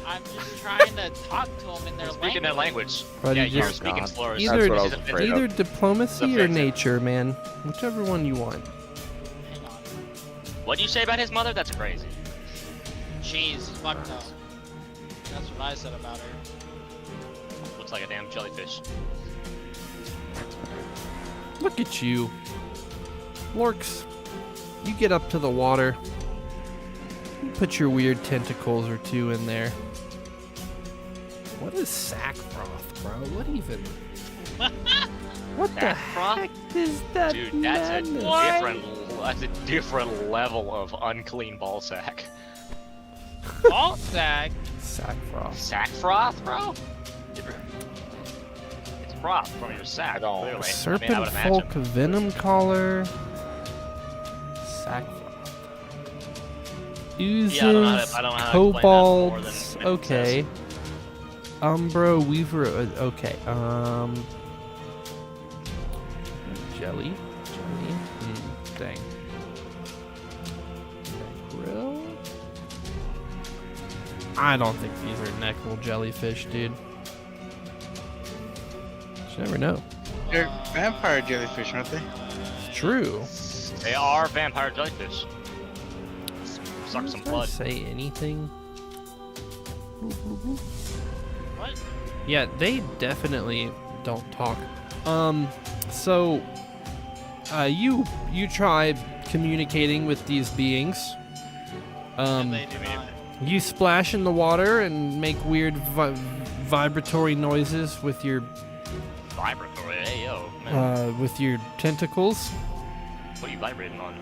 I'm just trying to talk to them in their Speaking their language. But Yeah, you you're just- speaking God. slurs. Either- That's what I was He's afraid Either of. diplomacy or Offensive. nature, man. Whichever one you want. Hang on. What do you say about his mother? That's crazy. She's fucked up. That's what I said about her. Looks like a damn jellyfish. Look at you. Lorks, you get up to the water. You put your weird tentacles or two in there. What is sackfroth, bro? What even? What the Sackfroth? heck is that? Dude, that's a madness? different level of unclean ball sack. Ball sack. Sackfroth. Sack froth, bro? It's froth from your sack, don't- clearly. Serpent I would imagine. folk venom collar. Sackfroth. Oozes. Yeah, I don't know how to explain that more kobolds. than it Okay. says. Umbro weaver. Okay. Jelly. Dang. Necro? I don't think these are necral jellyfish, dude. You never know. They're vampire jellyfish, aren't they? It's true. They are vampire jellyfish. Suck some Does that blood. say anything? What? Yeah, they definitely don't talk. So, you try communicating with these beings. And they do not. You splash in the water and make weird vibratory noises with your Vibratory, hey yo. Man, with your tentacles. what are you vibrating on?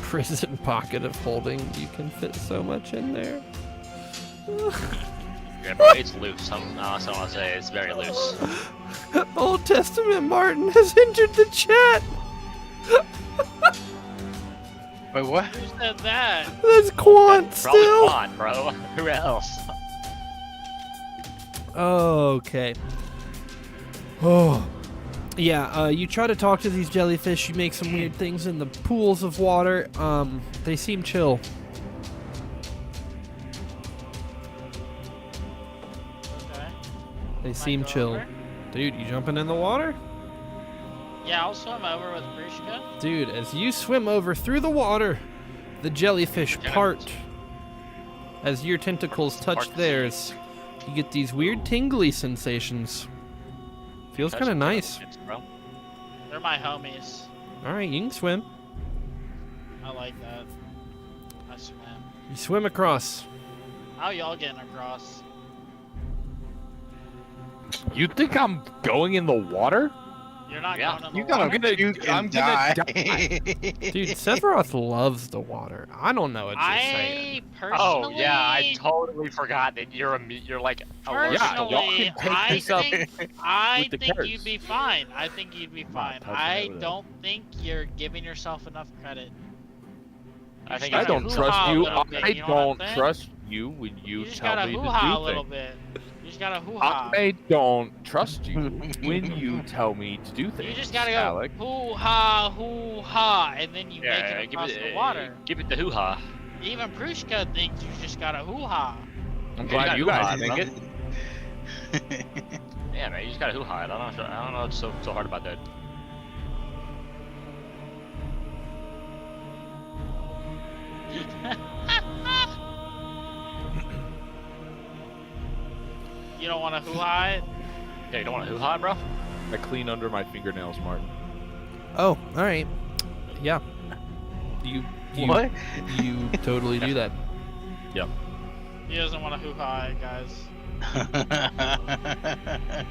Prison pocket of holding. You can fit so much in there. Yeah, bro, it's loose. That's all I'll say. It's very loose. Old Testament Martin has entered the chat. Wait, what? Who said that? That's Quant Probably still. Quant, bro. Who else? Okay. Oh. Yeah, you try to talk to these jellyfish, you make some weird things in the pools of water. They seem chill. Okay. They Might seem go chill. over. Dude, you jumping in the water? Yeah, I'll swim over with Brishka. Dude, as you swim over through the water, the jellyfish part. As your tentacles touch Part. theirs, you get these weird tingly sensations. Feels kind of nice. Bro. They're my homies. Alright, you can swim. I like that. I swim. You swim across. How y'all getting across? You think I'm going in the water? You're not Yeah. going in the You gotta water? shoot I'm and gonna die. Dude, Sephiroth loves the water. I don't know what you're saying. I personally. Oh yeah, I totally forgot that you're like allergic Yeah, to y'all Personally, can take I this up think, I with the think curse. you'd be fine. I think you'd be fine. touching I over there. don't think you're giving yourself enough credit. I think I gotta don't it's trust hoo-ha a you. little bit, I you know what I'm don't saying? trust you when you You just tell gotta me to hoo-ha a do little things. bit. You just gotta hoo-ha. I don't trust you when you tell me to do things. You just gotta go Alec. hoo-ha, and then you Yeah, make it give across it the water. Give it the hoo ha. Even Prushka thinks you just gotta hoo-ha. I'm you glad got you hoo-ha, guys think it. Yeah, man, you just gotta hoo ha. I don't know what's so hard about that. You don't wanna hoo-ha it? Yeah, you don't want to hoo ha, bro? I clean under my fingernails, Martin. Oh, alright. Yeah. You What? you totally do that. He doesn't wanna hoo-ha it, guys.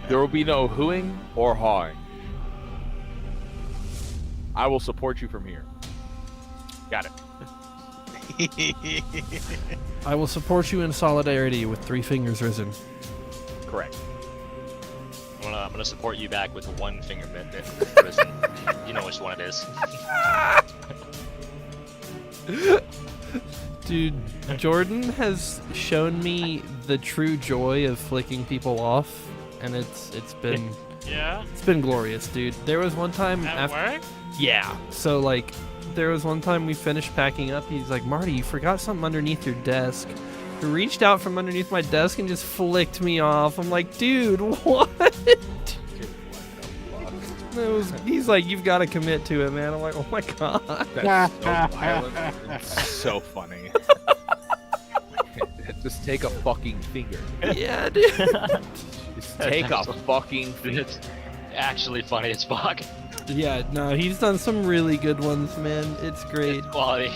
There will be no hooing or hawing. I will support you from here. Got it. I will support you in solidarity with 3 fingers risen. Correct. I'm gonna support you back with one finger prison. You know which one it is. Dude, Jordan has shown me the true joy of flicking people off, and it's been Yeah? glorious, dude. There was one time At work? yeah. So like, there was one time we finished packing up. He's like, Marty, you forgot something underneath your desk. reached out from underneath my desk and just flicked me off. I'm like, dude, what? He's like, you've got to commit to it, man. I'm like, oh my god. That's so violent. It's so funny. Just take a fucking finger. Yeah, dude. Just take a fucking finger. It's actually funny as fuck. Yeah, no, he's done some really good ones, man. It's great. It's quality.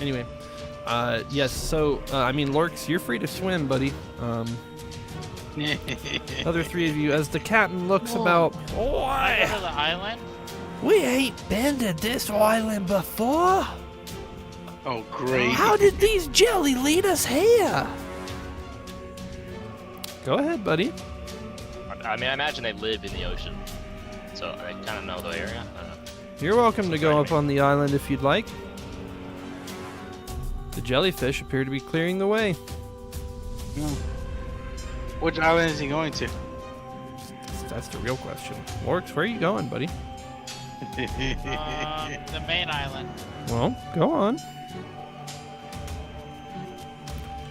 Anyway, yes. So, I mean, Lorx, you're free to swim, buddy. Other three of you, as the captain looks about. Can I go to the island? We ain't been to this island before. Oh, great. How did these jelly lead us here? Go ahead, buddy. I mean, I imagine they live in the ocean, so I kind of know the area. I don't know. You're welcome to go up on the island if you'd like. The jellyfish appear to be clearing the way. Which island is he going to? That's the real question. Lorx, where are you going, buddy? The main island. Well, go on.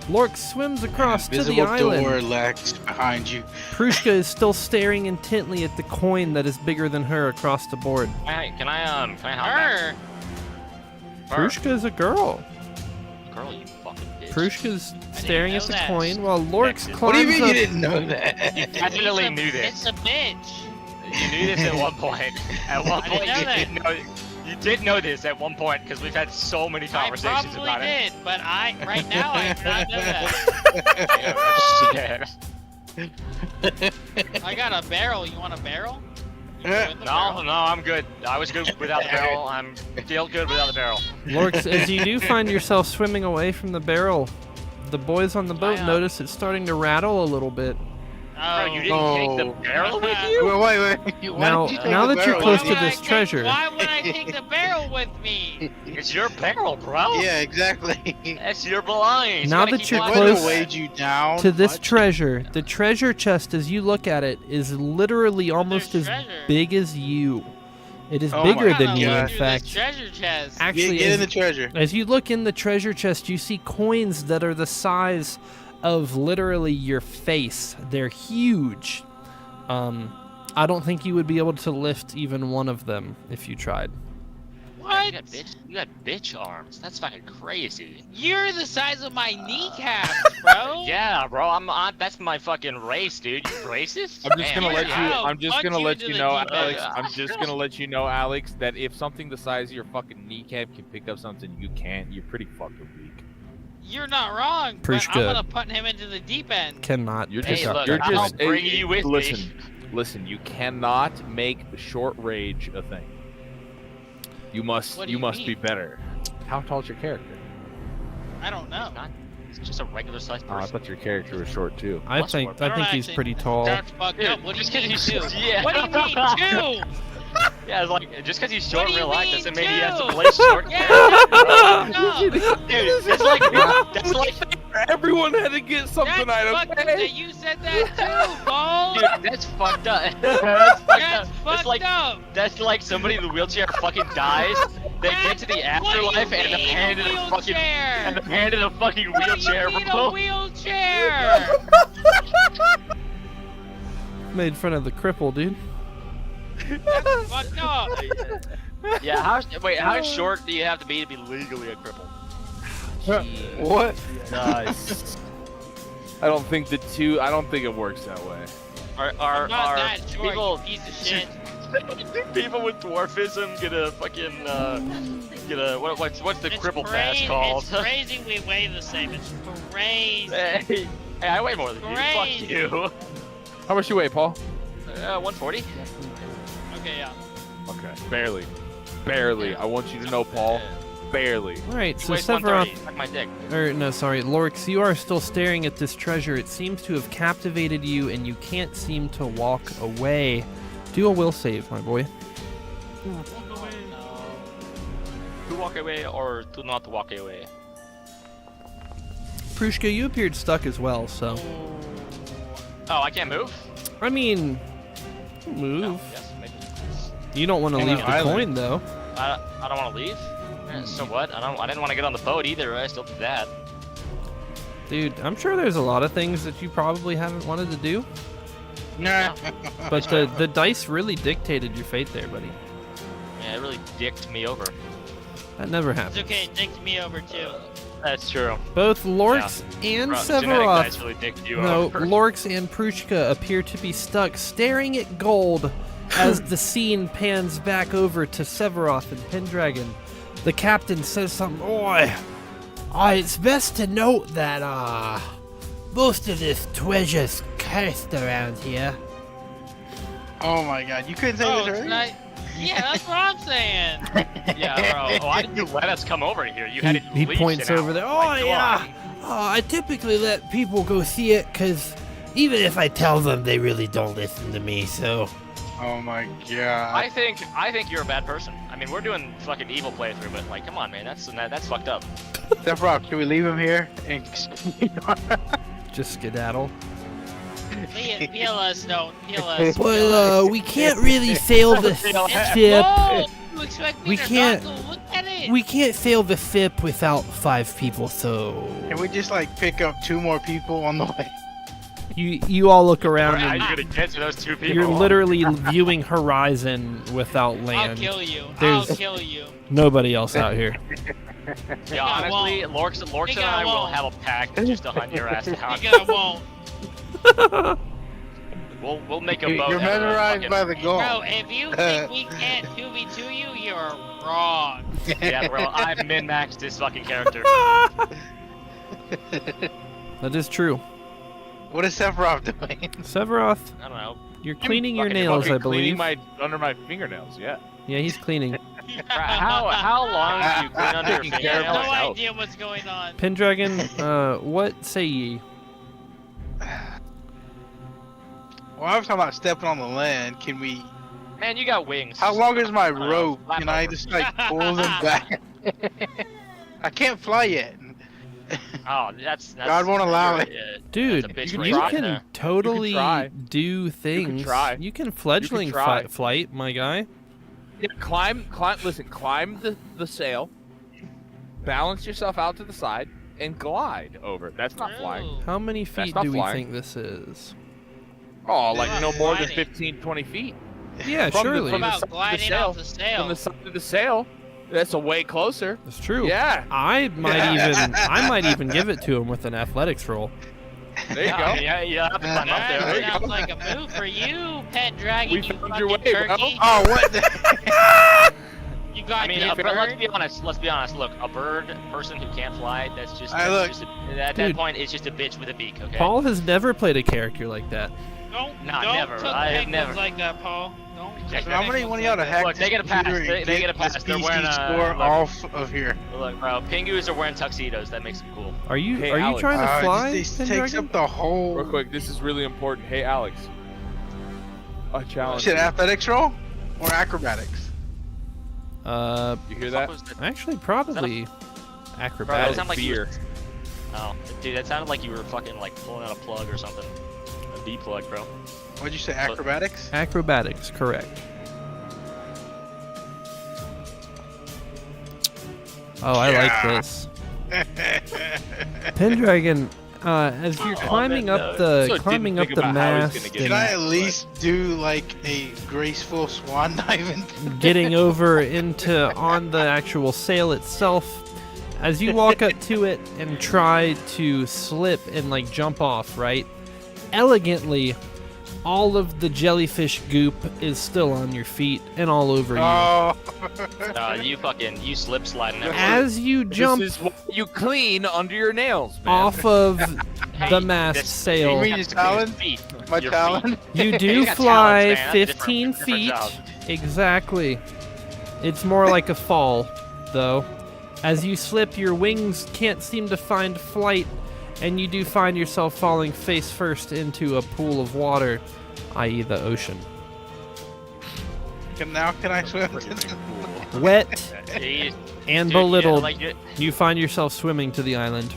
Lorx swims across to the Visible island. door lacks behind you. Prushka is still staring intently at the coin that is bigger than her across the board. Can I hop back? Her. Prushka is a girl. Girl, you fucking bitch. Prushka's staring know at the that. coin while Lorx What climbs What do you mean up. you didn't know that? Definitely knew It's this. a bitch. You knew this at one point. At one I point, didn't know you that. did know. You did know this at one point because we've had so many conversations I probably about did, but right now I do not know that. it. Yeah, shit. I got a barrel. You want a barrel? You Yeah. go in the No, barrel? no, I'm good. I was good without the barrel. I'm still good without the barrel. Lorx, as you do find yourself swimming away from the barrel, the boys on the boat I, notice it's starting to rattle a little bit. Oh. Bro, you didn't take the barrel with you? Well, wait. Why Now- did you take now the that you're barrel? close to would this I take- treasure. Why would I take the barrel with me? It's your barrel, bro. Yeah, exactly. That's your belongings. You Now gotta that keep you're on- It wouldn't close have weighed you down To this much. treasure, the treasure chest, as you look at it, is literally almost as treasure. big as you. It is Oh bigger my than God. you, in Look through fact. this treasure chest. Actually, Get in as, the treasure. as you look in the treasure chest, you see coins that are the size of literally your face. They're huge. I don't think you would be able to lift even one of them if you tried. What? You got bitch arms. That's fucking crazy. You're the size of my kneecaps, bro. Yeah, bro. That's my fucking race, dude. You racist? I'm just gonna Man, let you. yeah. I'm just punch gonna you let into you the know, deep Alex. end. I'm just gonna let you know, Alex, that if something the size of your fucking kneecap can pick up something you can't, you're pretty fucking weak. You're not wrong. But Prushka. I'm gonna put him into the deep end. Cannot You're pick just. up look, that I'll coin. bring you with me. Listen. You cannot make short rage a thing. You must. What do You you must mean? be better. How tall's your character? I don't know. Not. It's just a regular sized Oh, I person. thought your character was short too. I Must think work. I think he's actually- pretty tall. That's fucked Dude, up. What do just you 'cause mean he's- two? yeah. What do you mean two? Yeah, it's like just because he's short What in do real you life mean doesn't mean he has to two? play short. Yeah, that's fucked up. Dude, that's like Everyone had to get something That's out fucked of up that you said that too, Paul. dude, that's fucked up. That's fucked That's up. fucked That's like up. that's like somebody in the wheelchair fucking dies. They get to the afterlife and they're handed a fucking wheelchair. wheelchair, What do you mean a bro. wheelchair? Made fun of the cripple, dude. That's fucked up. Yeah, how short do you have to be legally a cripple? What? Nice. I don't think the two. I don't think it works that way. Are Not that short, people you piece of shit. people with dwarfism get a fucking what's the It's cripple patch crazy. called? It's crazy we weigh the same. It's crazy. Hey, I weigh more than you. Fuck Crazy. you. How much you weigh, Paul? 140. Okay, yeah. Okay, barely. Barely. I want you to know, Paul. Barely. All right, He so weighs Sephiroth, 130. Suck my dick. or no, sorry, Lorx, you are still staring at this treasure. It seems to have captivated you, and you can't seem to walk away. Do a will save, my boy. To walk away or to not walk away. Prushka, you appeared stuck as well, so Oh, I can't move. I mean, move. No, yes, maybe. You don't want to Hang leave on, the island. coin though. I don't want to leave. So what? I didn't want to get on the boat either. I still did that. Dude, I'm sure there's a lot of things that you probably haven't wanted to do, Nah. but the dice really dictated your fate there, buddy. Yeah, it really dicked me over. That never It's happens. okay, it dicked me over too. That's true. Both Lorx and Genetic Sephiroth. dice really dicked you No, over. Lorx and Prushka appear to be stuck staring at gold as the scene pans back over to Sephiroth and Pendragon. The captain says something. Oi! It's best to note that, most of this treasure's cursed around here. Oh my god, you couldn't say Oh, this it's earlier? not. Yeah, that's what I'm saying. Yeah, bro. Why did you let us come over here? You had it He leashed points an over hour. there. My Oh, God. yeah. I typically let people go see it because even if I tell them, they really don't listen to me, so. Oh my god. I think you're a bad person. I mean, we're doing fucking evil playthrough, but like, come on, man, that's fucked up. Sephiroth, should we leave him here? And Just skedaddle. Peel us, don't. Peel us. But, we can't really sail the ship. Whoa! You expect me We to can't- not go look at it? We can't sail the ship without 5 people, so. Can we just like pick up 2 more people on the way? You all look around How are you and gonna get to those two people? you're literally viewing horizon without I'll land. kill you. There's- I'll kill you. Nobody else out here. Yeah, I honestly, Lorx Think and I I will won't. have a pact just to hunt your ass down. Think I won't. We'll make a boat. You're out of a memorized fucking- by the goal. Bro, if you think we can't 2v2 you, you're wrong. Yeah, bro, I've min-maxed this fucking character. That is true. What is Sephiroth doing? Sephiroth, I don't know. you're cleaning your Fucking- nails, I fucking cleaning believe. under my fingernails, yeah. Yeah, he's cleaning. How long do you clean under your Taking I care of have no fingernails? idea what's going on. Pendragon, what say ye? Well, I was talking about stepping on the land. Can we? Man, you got wings. How long is my I don't know, rope? flap Can I over. just like pull them back? I can't fly yet. Oh, that's God won't allow it. Dude, That's a bitch you right can there. totally try. do things. try. You can fledgling try. flight, my guy. Yeah, listen, climb the sail, balance yourself out to the side, and glide over. That's not flying. Ooh. How many feet not do we flying. think this is? Oh, like Yeah, no more than gliding. 15, 20 feet. Yeah, From the- surely. from the About side of the gliding sail. off the sail. From the side of the sail, that's a way closer. That's true. Yeah, I might even give it to him with an athletics roll. there you go. Yeah, you have to climb up That there. you sounds go. like a move for you, pet dragon. We You found your fucking way, bro. turkey. Oh, what? The... You got I mean, the but let's bird. be honest. Let's be honest. Look, a bird person who can't fly, that's just, Hey, look. at that Dude. point, it's just a bitch with a beak. Okay. Paul has never played a character like that. Don't, Nah, don't never. cook I have penguins never. like that, Paul. Don't. Yeah, cook How many penguins one of y'all to like hack Look, this they get a pass. computer and They get a pass. the They're wearing species a- score look. off of here? Look, bro, pingus are wearing tuxedos. That makes them cool. Are you Hey, are you Alex. trying to fly, This takes Pendragon? up the whole. Real quick, this is really important. Hey, Alex. A challenge. Shit, athletics roll or acrobatics? You hear that? What was that? Actually, probably Bro, that acrobatics. sounded like you beer. were... Oh, dude, that sounded like you were fucking like pulling out a plug or something. A D plug, bro. What'd you say, acrobatics? Acrobatics, correct. Oh, I like this. Pendragon, as you're climbing up the So climbing didn't up think the about how he's mast gonna get Can and I at least do like a graceful swan dive? getting over into on the actual sail itself, as you walk up to it and try to slip and like jump off, right? Elegantly, all of the jellyfish goop is still on your feet and all over you. Oh, You slip sliding everywhere. As you jump This is what you clean under your nails, man. off of Hey, the mast this- sail, You mean have your to be your talon? feet. my Your talon. feet. you You do got fly talons, man. That's 15 different feet. job. Exactly. It's more like a fall, though. As you slip, your wings can't seem to find flight, and you do find yourself falling face first into a pool of water, i.e. the ocean. Now can I swim? Wet Jeez. and Dude, belittled, like, you find yourself swimming to the island.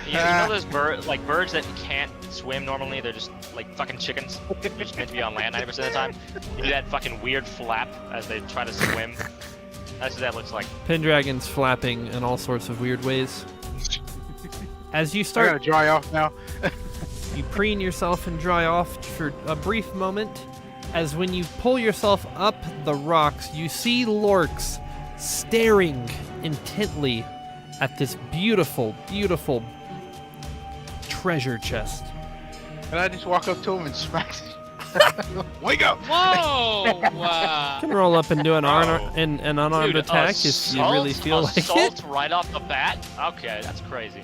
you know those birds that can't swim normally? They're just like fucking chickens. They're just meant to be on land 90% of the time. You do that fucking weird flap as they try to swim. That's what that looks like. Pendragon's flapping in all sorts of weird ways. As you I start, gotta dry off now. you preen yourself and dry off for a brief moment. As when you pull yourself up the rocks, you see Lorks staring intently at this beautiful, beautiful treasure chest. And I just walk up to him and smack him. Wake up! Whoa! You can roll up and do an, an unarmed Dude, attack if you really feel like it. Assault right off the bat? Okay, that's crazy.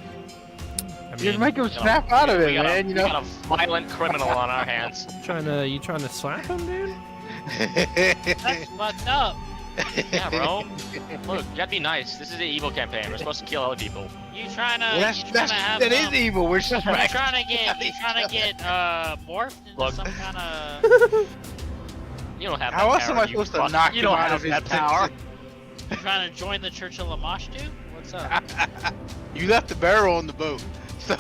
I Just mean, make him snap out of it, We got man. a, You we know. got a violent criminal on our hands. you trying to slap him, dude? That's fucked up. Yeah, bro. Look, you gotta be nice. This is an evil campaign. We're supposed to kill other people. You trying to? That is evil. We're You smacking. trying to get morphed into Look. some kind of? You don't have How that else power, am I you supposed to fuck. knock You him don't out have of his that power. You trying to join the Church of Lamashtu? What's up? You left the barrel on the boat. So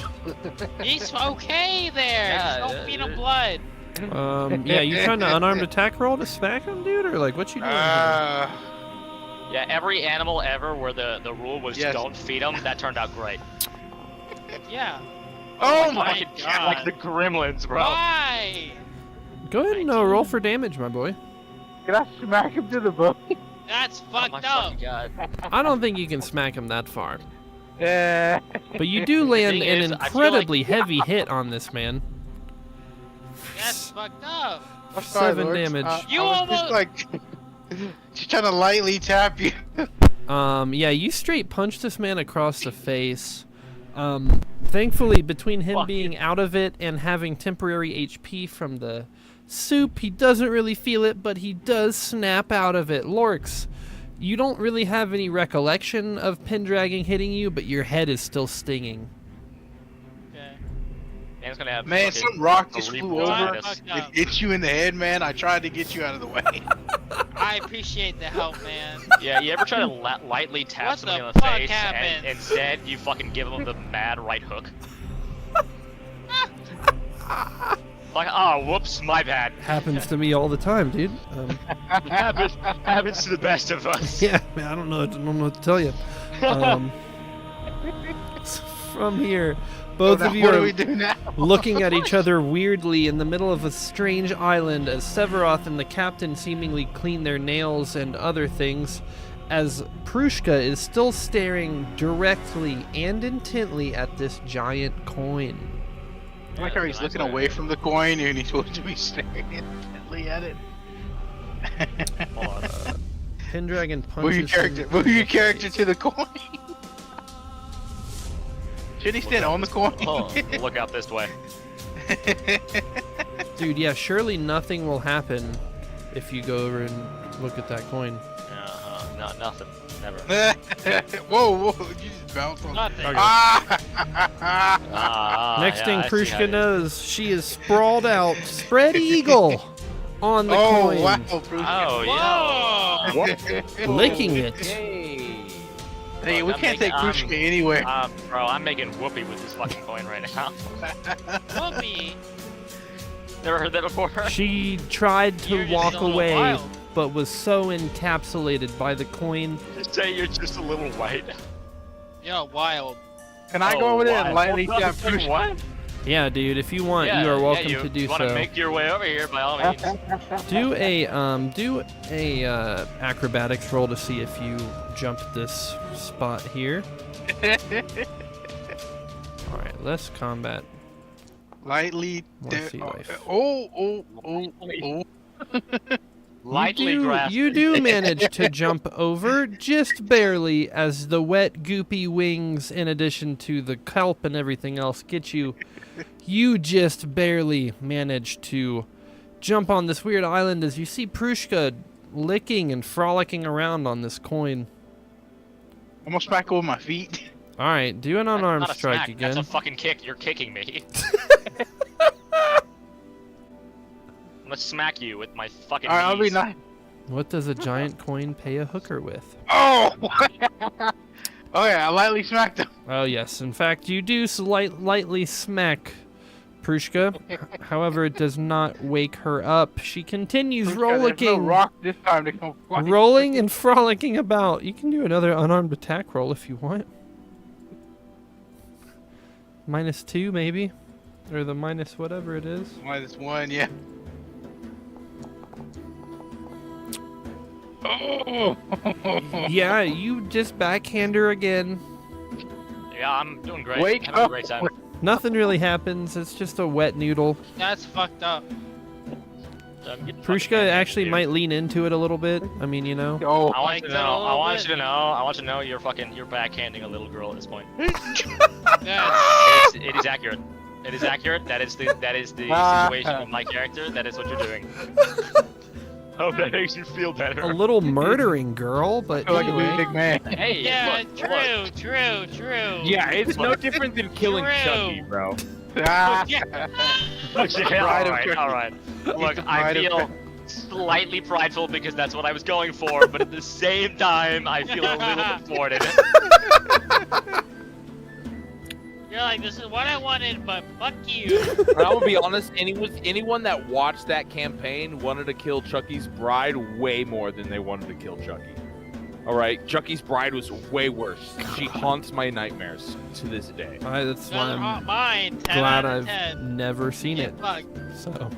He's okay there. Yeah, Just don't feed him blood. Yeah, you trying to unarmed attack roll to smack him, dude, or like what you doing? here? Yeah, every animal ever where the rule was Yes. don't feed them, that turned out great. Yeah. oh my my God. Like the gremlins, bro. Why? Go ahead and roll for damage, my boy. Can I smack him to the boat? That's Oh my fucked up. fucking god. I don't think you can smack him that far, Yeah. but you do land thing an is, I feel like- incredibly heavy hit on this man. That's fucked up. I'm sorry, 7 Lord. damage. You I was almost- just like just trying to lightly tap you. Yeah, you straight punched this man across the face. Thankfully, between him Fuck being out of it and having temporary HP from the soup, he doesn't really feel it, but he does snap out of it. Lorks, you don't really have any recollection of Pendragon hitting you, but your head is still stinging. Okay. Man's gonna have Man, fucking some rock just cerebral flew over. tinnitus. Fucked It up. hit you in the head, man. I tried to get you out of the way. I appreciate the help, man. Yeah, you ever try to lightly tap What somebody the on the fuck face happened? and instead you fucking give them the mad right hook? Like, oh, whoops, my bad. Happens to me all the time, dude. Happens to the best of us. Yeah, man, I don't know what to tell you. So from here, both of you What do are we do now? looking at each other weirdly in the middle of a strange island as Severoth and the captain seemingly clean their nails and other things, as Prushka is still staring directly and intently at this giant coin. I like how he's looking away from the coin and he's supposed to be staring intently at it. Pendragon Move your punches character. him. Move your character to the coin. Should he stand on the coin? Oh, look out this way. Dude, yeah, surely nothing will happen if you go over and look at that coin. No, nothing. Never. Whoa, whoa! You just bounced on. Nothing. Okay. Ah! Next thing yeah, I see how Prushka it is. knows, she is sprawled out, spread eagle, on the Oh coin, wow, Bruce. Oh, yeah. Whoa! licking it. Hey, we I'm can't take making- Prushka anywhere. Bro, I'm making whoopee with this fucking coin right now. Whoopee. Never heard that before? She tried to You're just walk a little away, wild. but was so encapsulated by the coin. Just say you're just a little white. Yo, wild. Can I go over there and lightly tap Prushka? What? Yeah, dude, if you want, Yeah, you are welcome you to do want to so. make your way over here by all means. Do a acrobatics roll to see if you jump this spot here. All right, let's combat. Lightly. More sea life. Oh. Lightly grasp. You do manage to jump over just barely, as the wet, goopy wings, in addition to the kelp and everything else, get you. You just barely manage to jump on this weird island as you see Prushka licking and frolicking around on this coin. I'm gonna smack over my feet. All right, do an unarmed Not a strike smack, again. That's a fucking kick. You're kicking me. I'm gonna smack you with my fucking Alright, I'll be knees. nice. What does a giant coin pay a hooker with? Oh! Oh yeah, I lightly smacked him. Oh yes, in fact, you do lightly smack Prushka. However, it does not wake her up. She continues There's no rollicking, rock this time to come flying. rolling and frolicking about. You can do another unarmed attack roll if you want. -2 maybe, or the minus whatever it is. -1, yeah. Oh. Yeah, you just backhand her again. Yeah, I'm doing great. Wake Having a up. great time. Nothing really happens. It's just a wet noodle. That's fucked up. I'm getting Prushka fucking actually dude. might lean into it a little bit. I mean, you know. Oh. I want Like you to that a know. I little want bit? you to know. I want you to know you're backhanding a little girl at this point. That's, It is accurate. It is accurate. That is the situation of my character. That is what you're doing. Hope that makes you feel better. A little murdering girl, but I feel like a anyway. big man. Hey, yeah, look, true, look. true. Yeah, it's no different than killing True. Chucky, bro. Ah. Yeah. Okay, Bride of all right, Chucky. all right. Look, the I bride of feel slightly prideful because that's what I was going for, but at the same time, I feel a little thwarted. You're like, this is what I wanted, but fuck you. But I will be honest, anyone that watched that campaign wanted to kill Chucky's bride way more than they wanted to kill Chucky. All right, Chucky's bride was way worse. She haunts my nightmares to this day. That's why Not I'm mine. 10 glad out of I've 10. never seen Get it. fucked. So,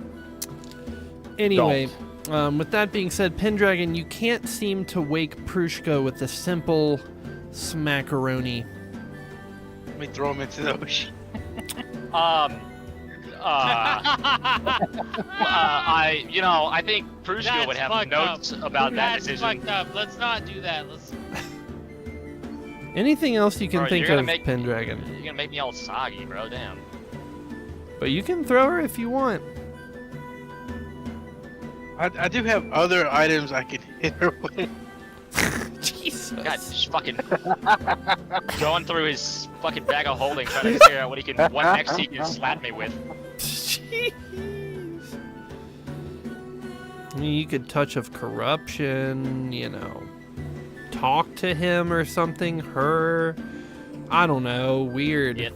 anyway, with that being said, Pendragon, you can't seem to wake Prushka with a simple smackaroni. Let me throw him into the ocean. I think Prushka That's would have fucked notes about that That's decision. fucked up. Let's not do that. Let's. Anything else you can Bro, think you're of, gonna make- Pendragon? You're gonna make me all soggy, bro. Damn. But you can throw her if you want. I do have other items I can hit her with. Jesus. God, just fucking going through his fucking bag of holding, trying to figure out what he can, what next he can slap me with. Jeez. I mean, you could touch of corruption, you know, talk to him or something. Her, I don't know, weird. Yeah.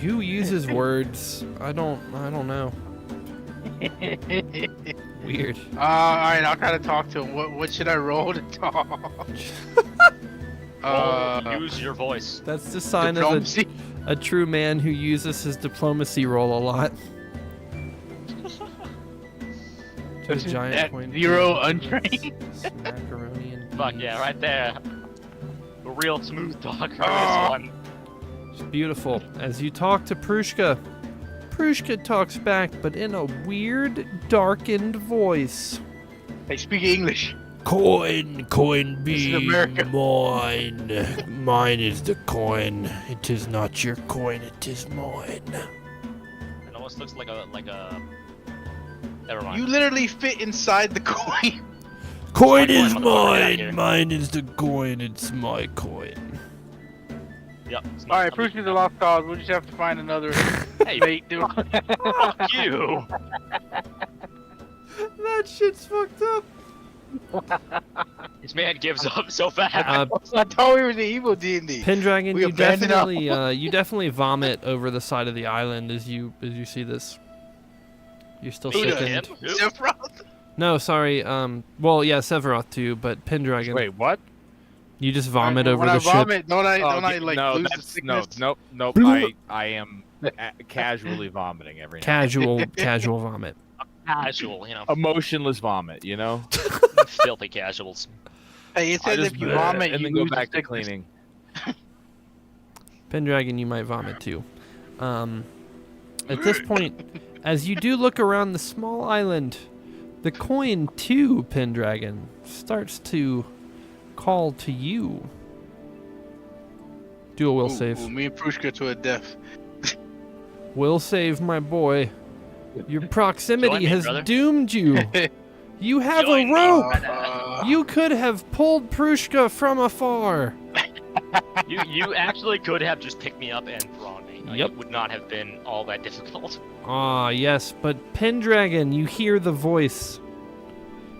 Who uses words? I don't know. Weird. All right, I'll kind of talk to him. What should I roll to talk? Use your voice. That's the sign of Diplomacy. a true man who uses his diplomacy roll a lot. To a giant At point. 0 untrained. Macaroni and Fuck peas. yeah, right there. A real smooth talker, this Oh. one. It's beautiful. As you talk to Prushka, Prushka talks back, but in a weird, darkened voice. They speak English. Coin This is America. mine. Mine is the coin. It is not your coin, it is mine. It almost looks like a Never mind. You literally fit inside the coin. Coin is is mine, motherfucker, get out of here. mine. Mine is the coin. It's my coin. Yep. All right, Prushka's a lost cause. We'll just have to find another Hey, mate. Do fuck you. That shit's fucked up. This man gives up so fast. I thought we were the evil D&D. Pendragon, We you abandoned you definitely vomit over the side of the island as you see this. You're still Who does? sickened. Who? Sephiroth? No, sorry. Well, yeah, Sephiroth too, but Pendragon. Wait, what? You just vomit over when the I ship. vomit, don't I Okay, like no, lose the that's no, sickness? nope. I am casually vomiting every now. Casual vomit. Casual, you know. Emotionless vomit, you know. Filthy casuals. Hey, it I says just if you vomit, and you then go lose back the to sickness. cleaning. Pendragon, you might vomit too. At this point, as you do look around the small island, the coin too, Pendragon, starts to call to you. Do a will save. Ooh, me and Prushka to a death. Will save, my boy. Your proximity Join me, has brother. doomed you. You have Join a me, rope. brother. You could have pulled Prushka from afar. You actually could have just picked me up and thrown me. Like, Yep. It would not have been all that difficult. Ah, yes, but Pendragon, you hear the voice.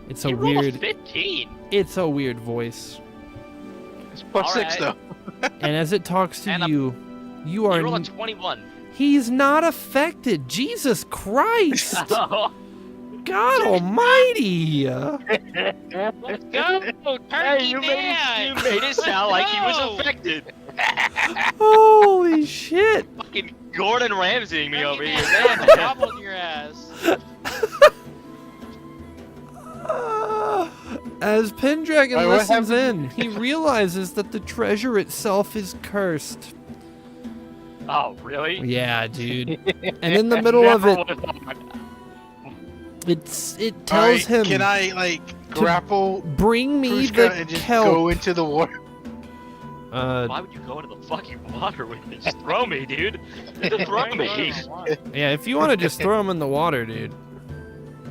It's a You rolled a weird. 15. It's a weird voice. It's plus All 6 right. though. And as it talks to And a- you, you You are. rolled a 21. He's not affected. Jesus Christ! Oh, God Almighty! Let's go, turkey you man. made it sound like he was No. affected. Holy shit! fucking Gordon Ramsaying me over here. Man, gobbled your ass. As Pendragon Wait, what listens in, he realizes that the treasure itself is cursed. Oh, really? Yeah, dude. And in the middle of it, it tells Alright, him, Can I like grapple bring me Krushka the and just kelp. go into the water? Why would you go into the fucking water with me? Just throw me, dude. Just throw me. Yeah, if you want to just throw him in the water, dude.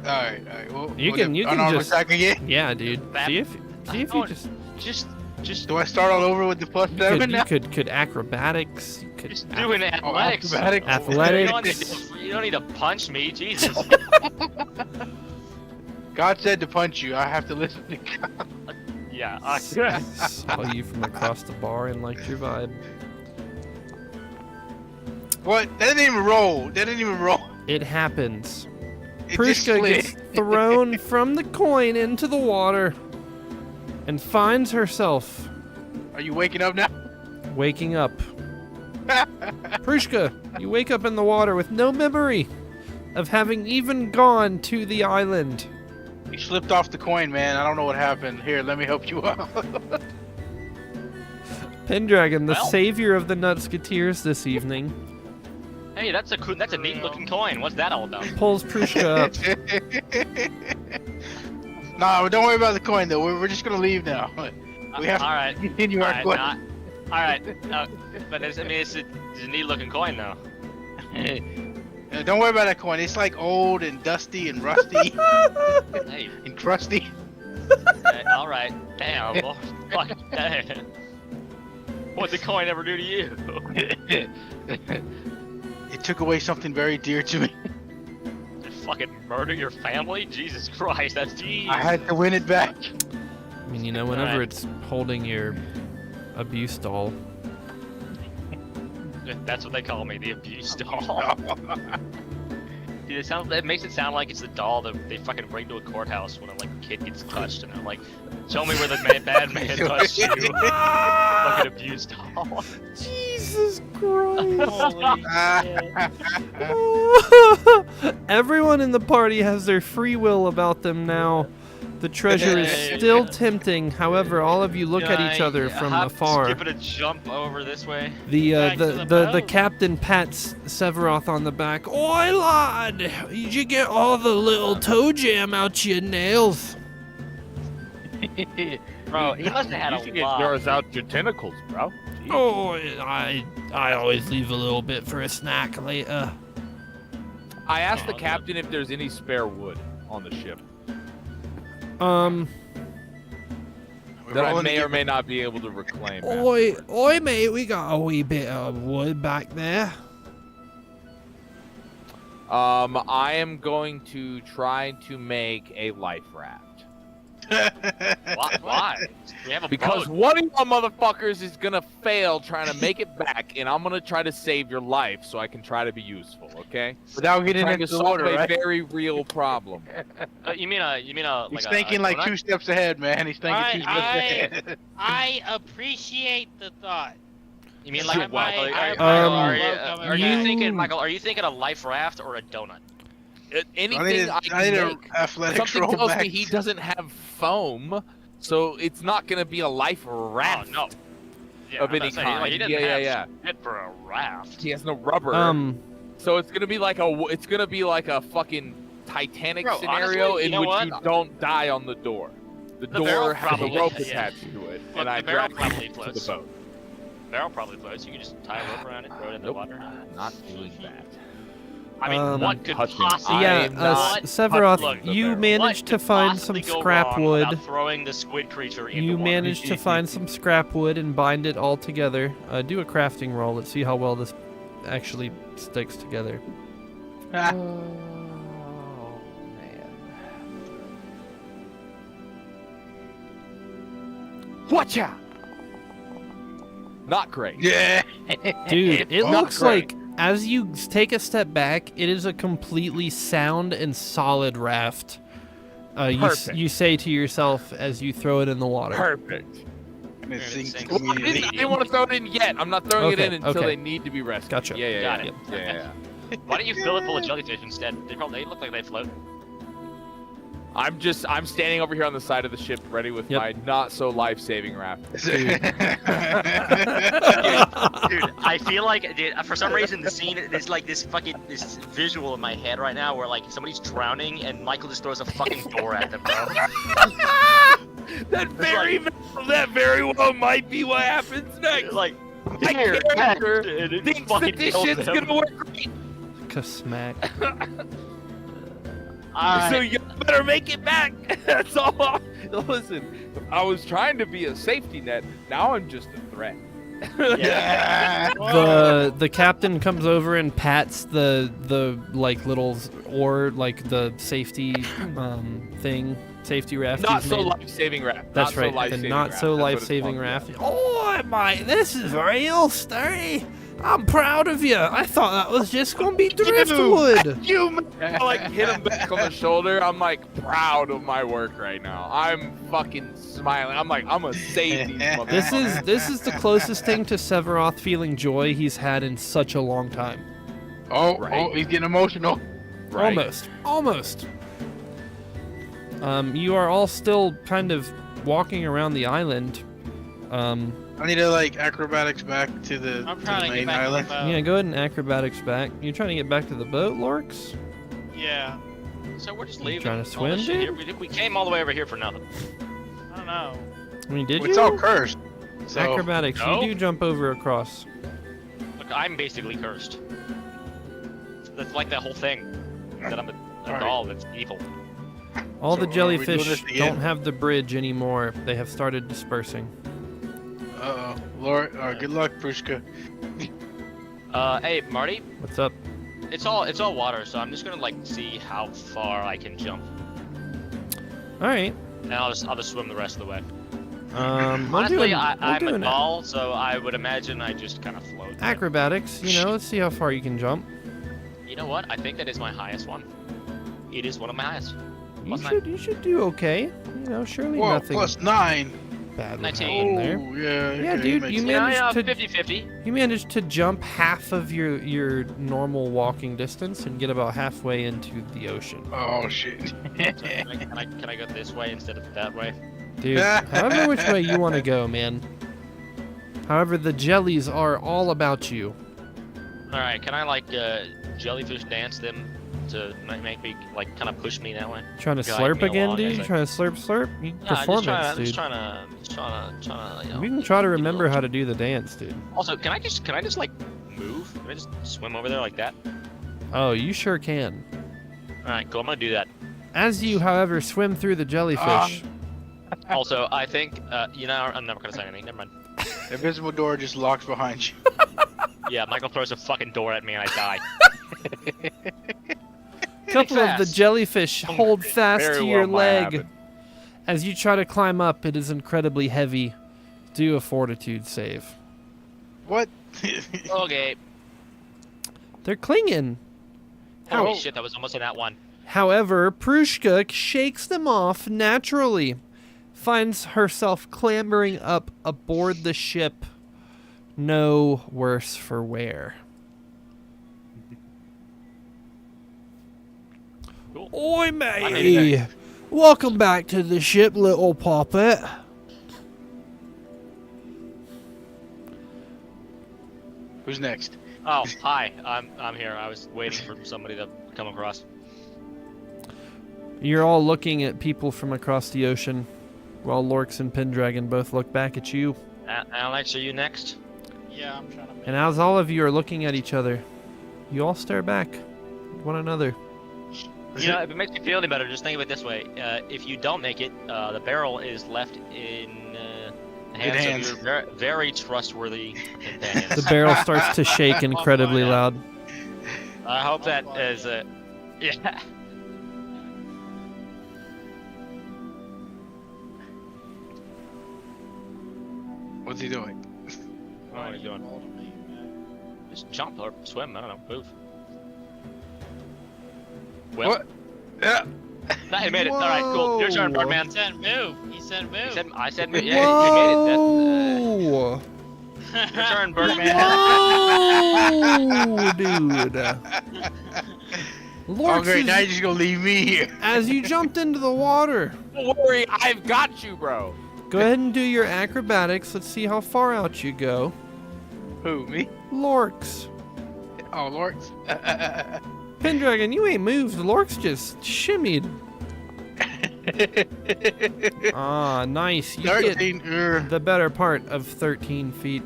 Alright. Well, You will can the you can unarmed just attack again. Yeah, dude. That- See if you just Do I start all over with the plus you 7 could, now? you could acrobatics. You could just doing athletics. acrobatics. Athletics. You don't need to punch me, Jesus. God said to punch you. I have to listen to God. Yeah. Saw you from across the bar and liked your vibe. What? That didn't even roll. It happens. It just Prushka slid. gets thrown from the coin into the water and finds herself Are you waking up now? waking up. Prushka, you wake up in the water with no memory of having even gone to the island. You slipped off the coin, man. I don't know what happened. Here, let me help you out. Pendragon, the Well. savior of the Nutsketeers this evening, Hey, that's a neat looking coin. What's that all about? pulls Prushka up. Nah, don't worry about the coin though. We're just gonna leave now. We have all right. to continue our quest. All right. But it's a neat looking coin though. Don't worry about that coin. It's like old and dusty and rusty Hey. and crusty. All right. Damn. Well, fuck. Damn. What'd the coin ever do to you? It took away something very dear to me. Did fucking murder your family? Jesus Christ, that's jeez. I had to win it back. I mean, you know, whenever Alright. it's holding your abuse doll. That's what they call me, the abuse doll. Dude, it makes it sound like it's the doll that they fucking bring to a courthouse when a kid gets touched, and I'm like, show me where the bad man touched you. Fucking abuse doll. Jesus Christ. Holy shit. Everyone in the party has their free will about them now. The treasure is still tempting. However, all of you look at each other from afar. Give it a jump over this way. The Back to the the boat. captain pats Severoth on the back. Oi, lad! Did you get all the little toe jam out your nails? Bro, he must have had You a should get lot. yours out your tentacles, bro. Jeez. Oh, I always leave a little bit for a snack later. I asked the captain if there's any spare wood on the ship We're that I rolling may to or may not be able to reclaim. Oi, mate, we got a wee bit of wood back there. I am going to try to make a life raft. Why? We have a Because boat. one of y'all motherfuckers is gonna fail trying to make it back, and I'm gonna try to save your life so I can try to be useful. Okay? Without getting Trying to into the solve water, a right? very real problem. You mean a He's thinking like donut? 2 steps ahead, man. He's thinking 2 steps ahead. I appreciate the thought. You mean like a Michael, are you you- thinking, Michael? Are you thinking a life raft or a donut? Anything I I can need make. an athletics Something roll tells back. me he doesn't have foam, so it's not gonna be a life raft Oh no. Yeah, of I'm any not saying, kind. he doesn't Yeah, have yeah. shit for a raft. He has no rubber. So it's gonna be like a fucking Titanic Bro, scenario honestly, you in know which what? you don't die on the door. The barrel door has a probably- rope yeah. attached to it, Look, and I the barrel drag probably it to the floats. boat. Barrel probably floats. You can just tie a rope around it, throw it in the Nope. water. Not doing that. I mean, what could touching. possibly? I Yeah, am not Severoth, touching the you barrel. managed what to could find some possibly go scrap wrong wood. without throwing the squid creature into You water? managed to find some scrap wood and bind it all together. Do a crafting roll. Let's see how well this actually sticks together. Oh man. Watcha! Not great. Yeah. Dude, it Not looks great. like as you take a step back, it is a completely sound and solid raft. Perfect. You say to yourself as you throw it in the water. Perfect. And it It sinks sinks. Well, I immediately. didn't want to throw it in yet. I'm not throwing it Okay, in until okay. they need to be rescued. Gotcha. Yeah, Got yeah, it. yeah. Why don't you fill it full of jellyfish instead? They look like they float. I'm standing over here on the side of the ship, ready with Yep. my not so life-saving raft. Dude, I feel like, dude, for some reason the scene is like this visual in my head right now where like somebody's drowning and Michael just throws a fucking door at them, bro. That very well might be what happens next. Like, My here, character and it thinks that fucking this kills shit's them. gonna work great. Smack. So you better make it back. That's all. Listen, I was trying to be a safety net. Now I'm just a threat. Yeah. The captain comes over and pats the like little oar, like the safety safety raft. Not he's so made. life-saving raft. That's Not so right. The life-saving not raft. so That's what it's life-saving called, raft. yeah. Oh my, this is real sturdy. I'm proud of you. I thought that was just gonna be driftwood. You man. I like hit him back on the shoulder. I'm like proud of my work right now. I'm fucking smiling. I'm like, I'm gonna save these motherfuckers. This is the closest thing to Severoth feeling joy he's had in such a long time. Oh, Right. he's getting emotional. Right. Almost. You are all still kind of walking around the island. I need to like acrobatics back to the, I'm to trying the to main get back island. to the boat. Yeah, go ahead and acrobatics back. You're trying to get back to the boat, Lorks? Yeah. So we're just You leaving. trying to all this swim, shit dude? here. We came all the way over here for nothing. I don't know. I mean, did It's you? all cursed. So Acrobatics, No. you do jump over across. Look, I'm basically cursed. That's like that whole thing. That I'm a Alright. doll that's evil. All So the are we doing jellyfish this again? don't have the bridge anymore. They have started dispersing. Lord, good luck, Prushka. Hey, Marty, What's up? it's all water, so I'm just gonna like see how far I can jump, All right. and I'll just swim the rest of the way. We're Honestly, doing, I'm a doing doll, so I would imagine I just kind of float. acrobatics. You know, let's see how far you can jump. You know what? I think that is my highest one. It is one of my highest. You Plus should do okay. You know, surely Whoa, nothing plus 9. bad would 19. happen there. Oh, yeah. Yeah, okay, dude, makes you sense. managed to 50-50. you managed to jump half of your normal walking distance and get about halfway into the ocean. Oh shit. Can I go this way instead of that way? Dude, however which way you want to go, man. However, the jellies are all about you. All right, can I like jellyfish dance them to make me like kind of push me that way? Trying to Guide slurp me again, along, dude? I You think. trying to slurp? You Yeah, performance, I'm dude. just trying to, you know. We can try to remember how to do the dance, dude. Also, can I just like move? Can I just swim over there like that? Oh, you sure can. All right, cool. I'm gonna do that. As you, however, swim through the jellyfish, Also, I think you know, I'm never gonna say anything. Never mind. Invisible door just locks behind you. Yeah, Michael throws a fucking door at me and I die. a couple of the fast. jellyfish hold fast Very to well your might leg. happen. As you try to climb up, it is incredibly heavy. Do a fortitude save. What? Okay. They're clinging. Holy Oh. shit, that was almost in that one. However, Prushka shakes them off naturally, finds herself clambering up aboard the ship, no worse for wear. Cool. Oi, I'm matey! Welcome back to the ship, little puppet. Who's next? Oh, hi. I'm here. I was waiting for somebody to come across. You're all looking at people from across the ocean, while Lorks and Pendragon both look back at you. Alex, are you next? Yeah, I'm trying to make And as all of you are looking at each other, you all stare back at one another. You know, if it makes you feel any better, just think of it this way: if you don't make it, the barrel is left in the hands hands. of your very trustworthy companions. The barrel starts to shake incredibly yeah. loud. I hope that is yeah. What's he doing? What are you doing? Just jump or swim. I don't know. Move. Well, What? Yeah. It made it. All right, cool. Your turn, Whoa. Birdman. He said move. He said move. I said, yeah, you made it. Whoa! That's, your turn, Birdman. Whoa, dude. Oh, Lorx great. Now is- you're just gonna leave me here. as you jumped into the water. Don't worry, I've got you, bro. Go ahead and do your acrobatics. Let's see how far out you go. Who, me? Lorx. Oh, Lord. Pendragon, you ain't moved. Lorx just shimmied. Ah, nice. You get 13. the better part of 13 feet.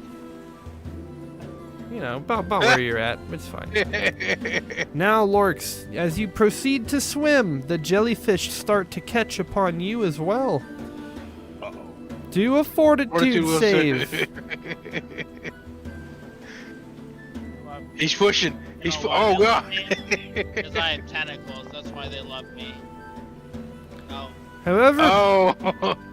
You know, about where you're at. It's fine. Now, Lorx, as you proceed to swim, the jellyfish start to catch upon you as well. Do a fortitude will save. He's pushing. He's Oh, oh god. Because I have tentacles. That's why they love me. Oh. However, Oh.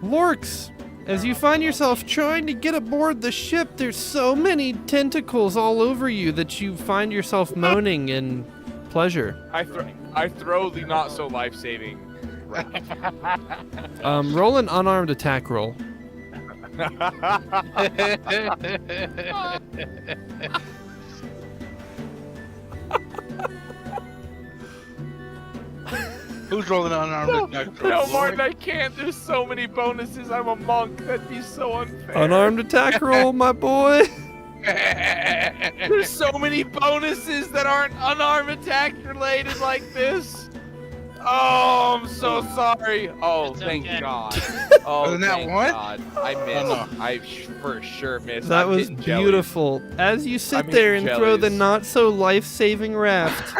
Lorx, as you find yourself trying to get aboard the ship, there's so many tentacles all over you that you find yourself moaning in pleasure. I throw the not so life-saving. Roll an unarmed attack roll. Who's rolling unarmed? No, Martin, I can't. There's so many bonuses. I'm a monk. That'd be so unfair. Unarmed attack roll, my boy. There's so many bonuses that aren't unarmed attack related like this. Oh, I'm so sorry. Oh, It's thank okay. God. Oh, Wasn't that thank one? God. I missed. no. I for sure missed. That I'm was hitting jellies. beautiful. As you sit I'm there and hitting throw the jellies. not so life-saving raft,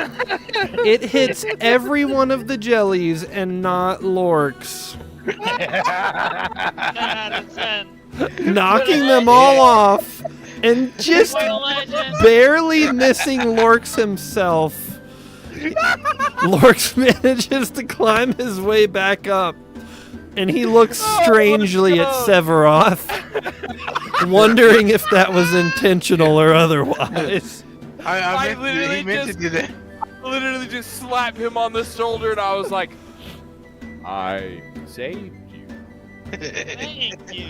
it hits every one of the jellies and not Lorx, 10 out of 10. knocking them all off and just What a legend. barely missing Lorx himself. Lorx manages to climb his way back up, and he looks strangely at Severoth, wondering if that was intentional or otherwise. I literally he meant to do that. I literally just slapped him on the shoulder and I was like, I saved you. Thank you.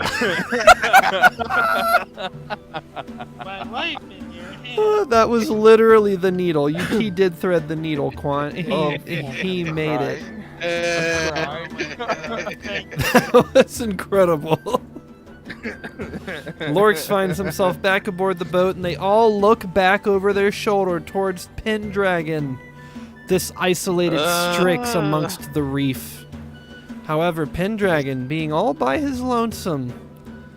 My life in your hands. That was literally the needle. He did thread the needle, Quan. He made it. Thank you. That was incredible. Lorx finds himself back aboard the boat, and they all look back over their shoulder towards Pendragon, this isolated Strix amongst the reef. However, Pendragon, being all by his lonesome,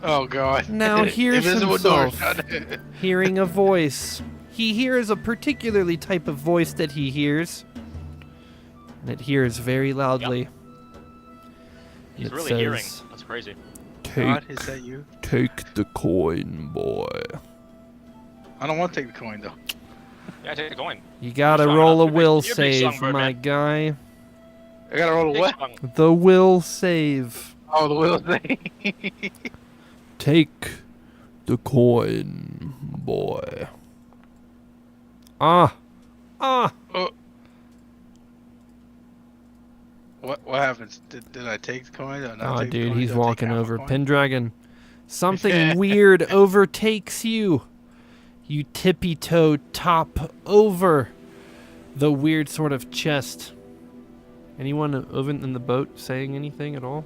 Oh god. now hears Invisible door himself shut. hearing a voice. He hears a particularly type of voice that he hears, and it hears very loudly. He's It really hearing. says, That's crazy. God, is that you? Take the coin, boy. I don't want to take the coin though. Yeah, take the coin. You gotta Strong roll a enough. will You're a big save, songbird, my man. guy. I gotta roll a Take what? the coin. The will save. Oh, the wheel thing. Take the coin, boy. Ah. What happens? Did I take the coin or not? Oh, take the dude, coin? he's Did I take walking half a over. coin? Pendragon, something weird overtakes you. You tippy-toe top over the weird sort of chest. Anyone over in the boat saying anything at all?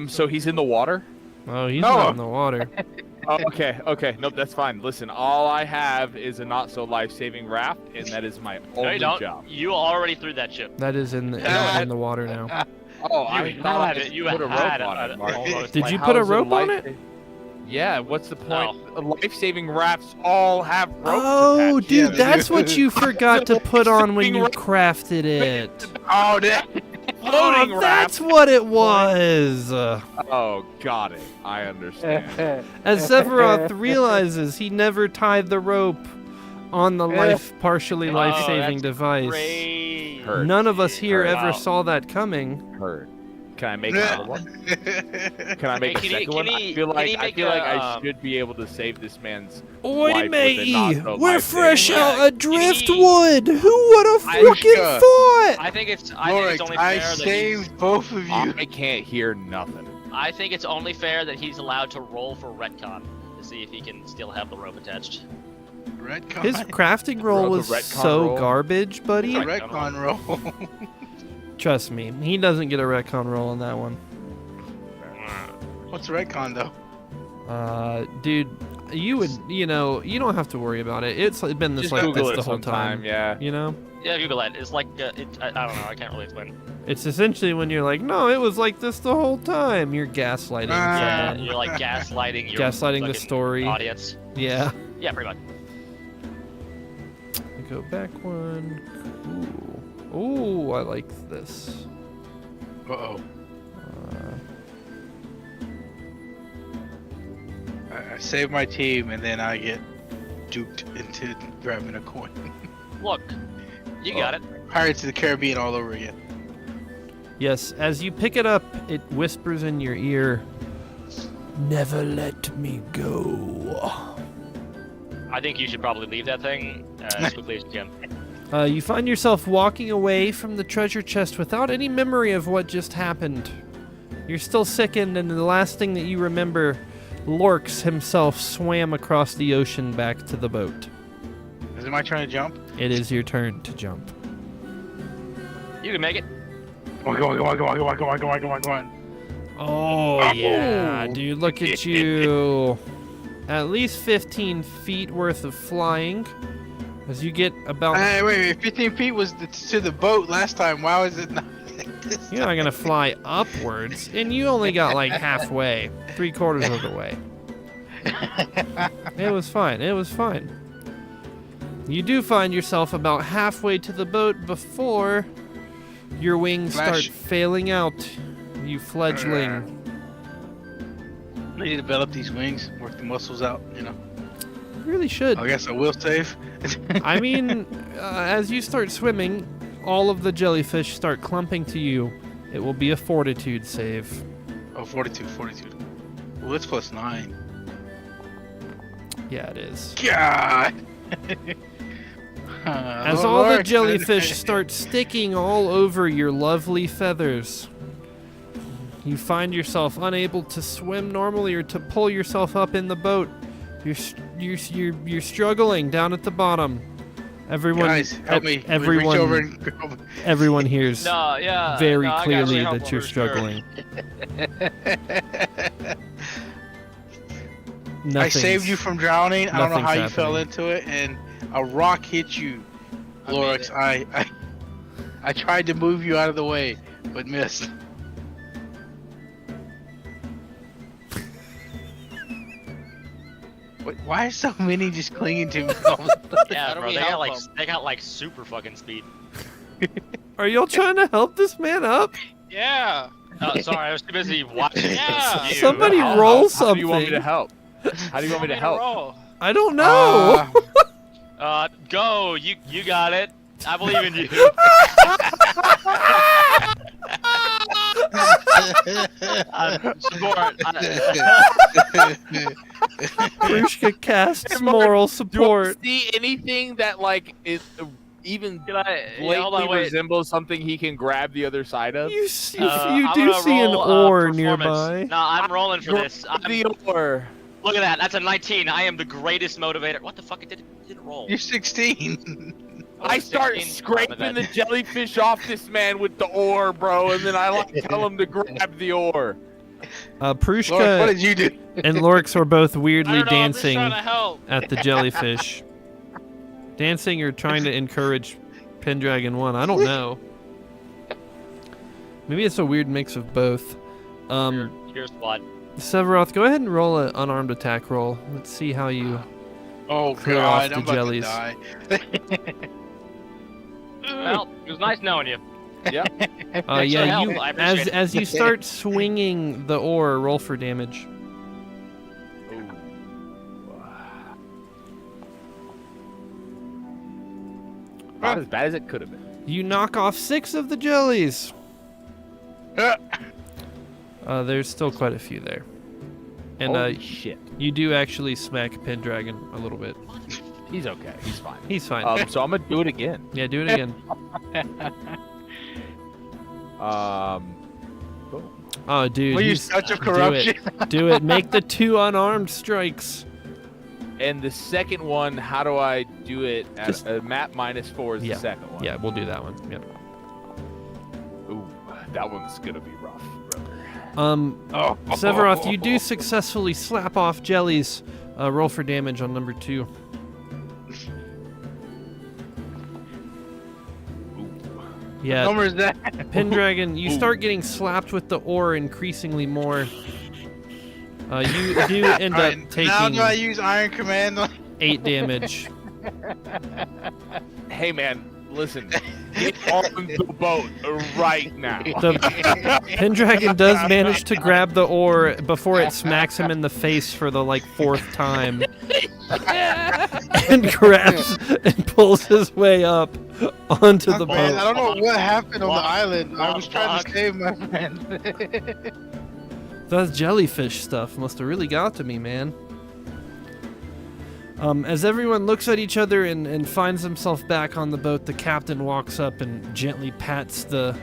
So he's in the water? Oh, he's No. not in the water. Oh, okay. Nope, that's fine. Listen, all I have is a not so life-saving raft, and that is my No, only you don't. job. You already threw that ship. That is in the water now. Oh, I You thought I had just it. You put a had rope on it. it, Mark. Almost. Did Like, you how put a is rope on life- it? Yeah, what's the point? No. Life-saving rafts all have ropes Oh, attached. dude, Yeah, that's they what do. you forgot to put on when you Life-saving crafted it. Oh, that. Floating Oh, raft. that's what it was. Oh, got it. I understand. As Sephiroth realizes he never tied the rope on the partially life-saving that's device. Great. Hurt. None of us here Hurt. ever Wow. saw that coming. Heard. Can I make another one? Can I make Hey, a can second you- one? can I you- feel can like you I make feel like a, I should be able to save this man's Oi, life with a matey, not so we're life-saving fresh weapon. out of Yeah, driftwood. Who would have I- fucking Pushka. thought? I think it's Lorex, only I fair that saved both of you. I can't hear nothing. I think it's only fair that he's allowed to roll for retcon to see if he can still have the rope attached. Retcon. His crafting roll Roll the was retcon so roll. garbage, buddy. Sorry. Retcon roll. Trust me, he doesn't get a retcon roll on that one. What's retcon though? Dude, you don't have to worry about it. It's been this Just like Google this it the whole sometime, time. yeah. You know, Yeah, Google it. It's like I don't know. I can't really explain. it's essentially when you're like, no, it was like this the whole time. You're gaslighting Yeah, someone. you're like gaslighting your Gaslighting the fucking story. audience. Yeah. Yeah, pretty much. Go back one. Ooh. Ooh, I like this. Uh-oh. I save my team and then I get duped into grabbing a coin. Look, you got it. Pirates of the Caribbean all over again. Yes, as you pick it up, it whispers in your ear, "Never let me go." I think you should probably leave that thing as quickly as you can. You find yourself walking away from the treasure chest without any memory of what just happened. You're still sickened, and the last thing that you remember, Lorx himself swam across the ocean back to the boat. Is it my turn to jump? It is your turn to jump. You can make it. Come on. Oh, yeah, dude, look at you. At least 15 feet worth of flying. As you get about... Hey, wait, 15 feet was to the boat last time. Why was it not this You're not going to fly upwards, and you only got like halfway, 3/4 of the way. It was fine. It was fine. You do find yourself about halfway to the boat before your wings Flash. start failing out. You fledgling. I need to develop these wings, work the muscles out, you know. You really should. I guess I will save. I mean, as you start swimming, all of the jellyfish start clumping to you. It will be a fortitude save. Oh, 42. Well, it's +9. Yeah, it is. God! As all the jellyfish start sticking all over your lovely feathers, you find yourself unable to swim normally or to pull yourself up in the boat. You're struggling down at the bottom. Everyone, Guys, help me. Everyone, Reach over and grab me. everyone hears No, yeah. very no, I got clearly really helpful that you're for sure. struggling. I saved you from drowning. I don't know how nothing's you fell happening. into it, and a rock hit you, I made Lorix. I tried to move you out of the way, but missed. Why are so many just clinging to me? Yeah, How do bro. we They got help like 'em? they got like super fucking speed. Are y'all trying to help this man up? Yeah. Oh, sorry, I was too busy watching. Yeah. you. Somebody How- roll how do you want me to something. help? How do you want me to help? Roll. I don't know. Go. You got it. I believe in you. Support. Prushka casts Hey, Mark, moral Do you support. see anything that like is even Can I? Yeah, blatantly hold on, wait. resembles something he can grab the other side of? You see, I'm you do gonna see an roll, oar performance. nearby. No, I'm rolling for this. The oar. Look at that. That's a 19. I am the greatest motivator. What the fuck? It didn't roll. You're 16. I start 16. scraping the jellyfish off this man with the oar, bro, and then I like tell him to grab the oar. Lorix, what Prushka did you do? and Lorix are both I weirdly don't know, I'm just dancing trying to help. at the jellyfish. Dancing or trying to encourage Pendragon 1. I don't know. Maybe it's a weird mix of both. Here's blood. Severoth, go ahead and roll an unarmed attack roll. Let's see how you... Oh Clear off God, the I'm about jellies. to die. Well, it was nice knowing you. yeah, Thanks for the help, I appreciate it. as you start swinging the oar, roll for damage. Not as bad as it could have been. You knock off 6 of the jellies. There's still quite a few there. And Holy shit. you do actually smack Pendragon a little bit. He's okay. He's fine. He's fine. So I'm gonna do it again. Yeah, do it again. Oh, dude. Will you he's- such a do corruption? it. Do it. Make the 2 unarmed strikes. And the second one, how do I do it? Just- Map -4 is Yeah. the second one. Yeah, we'll do that one. Yep. Ooh, that one's gonna be rough, brother. Severoth, you do successfully slap off jellies. Roll for damage on number 2. Yeah, What number is that? Pendragon, you start getting slapped with the ore increasingly more. You do end up Now taking do I use Iron Command? 8 damage. Hey man, listen. Get on the boat right now. The Pendragon does manage to grab the ore before it smacks him in the face for the 4th time. And grabs and pulls his way up onto the Man, I boat. don't know what happened on the Lock, island. I was lock, trying lock. to save my friend. That jellyfish stuff must have really got to me, man. As everyone looks at each other and finds himself back on the boat, the captain walks up and gently pats the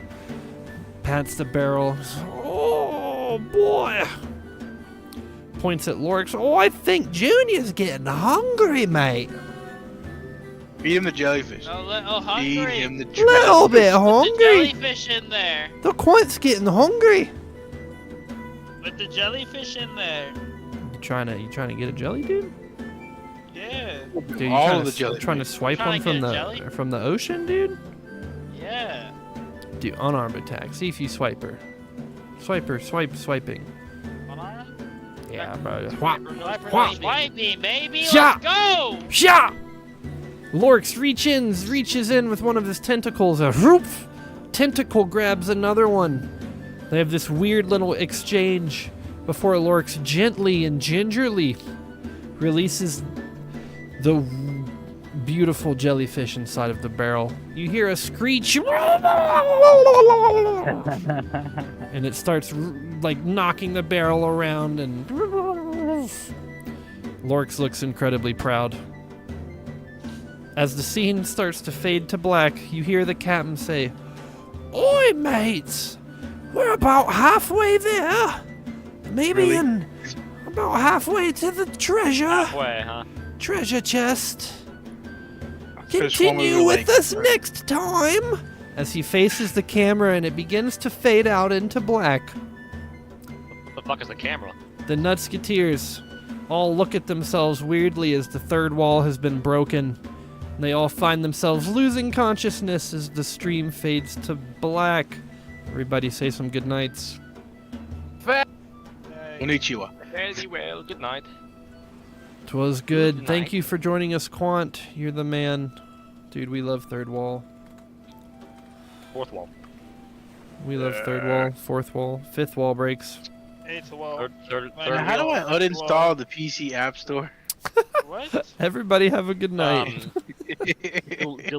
barrel. Oh boy! Points at Lorix. Oh, I think Junior's getting hungry, mate. Feed him the jellyfish. Oh, Feed hungry. him the Little bit Put the hungry. jellyfish in there. The quite's getting hungry. Put the jellyfish in there. You trying to get a jelly, dude? Yeah. Dude, you All trying of the to, jelly. trying to swipe Trying one to get a from the ocean, dude? Yeah. Do unarmed attack. See if you swipe her. Swipe her. Swiping. Yeah, bro. Whop. Whop. Swipe me, baby. Shot. Let's go. Shot! Lorix reaches in with one of his tentacles. A whoof! Tentacle grabs another one. They have this weird little exchange before Lorix gently and gingerly releases the beautiful jellyfish inside of the barrel. You hear a screech. And it starts knocking the barrel around, and Lorix looks incredibly proud. As the scene starts to fade to black, you hear the captain say, "Oi, mates! We're about halfway there. Maybe Really? in about halfway to the treasure Way, huh? chest. Fish swam Continue over with the lake, us right? next time." As he faces the camera and it begins to fade out into black, The fuck is the camera? the Nutsketeers all look at themselves weirdly as the third wall has been broken. And they all find themselves losing consciousness as the stream fades to black. Everybody say some good nights. Konnichiwa. Very well. Good night. 'Twas good. Good Thank night. you for joining us, Quant. You're the man. Dude, we love third wall. 4th wall. We love third wall, fourth wall, fifth wall breaks. Eighth wall. Third Now, how do I wall. uninstall the PC App Store? What? Everybody have a good night. delete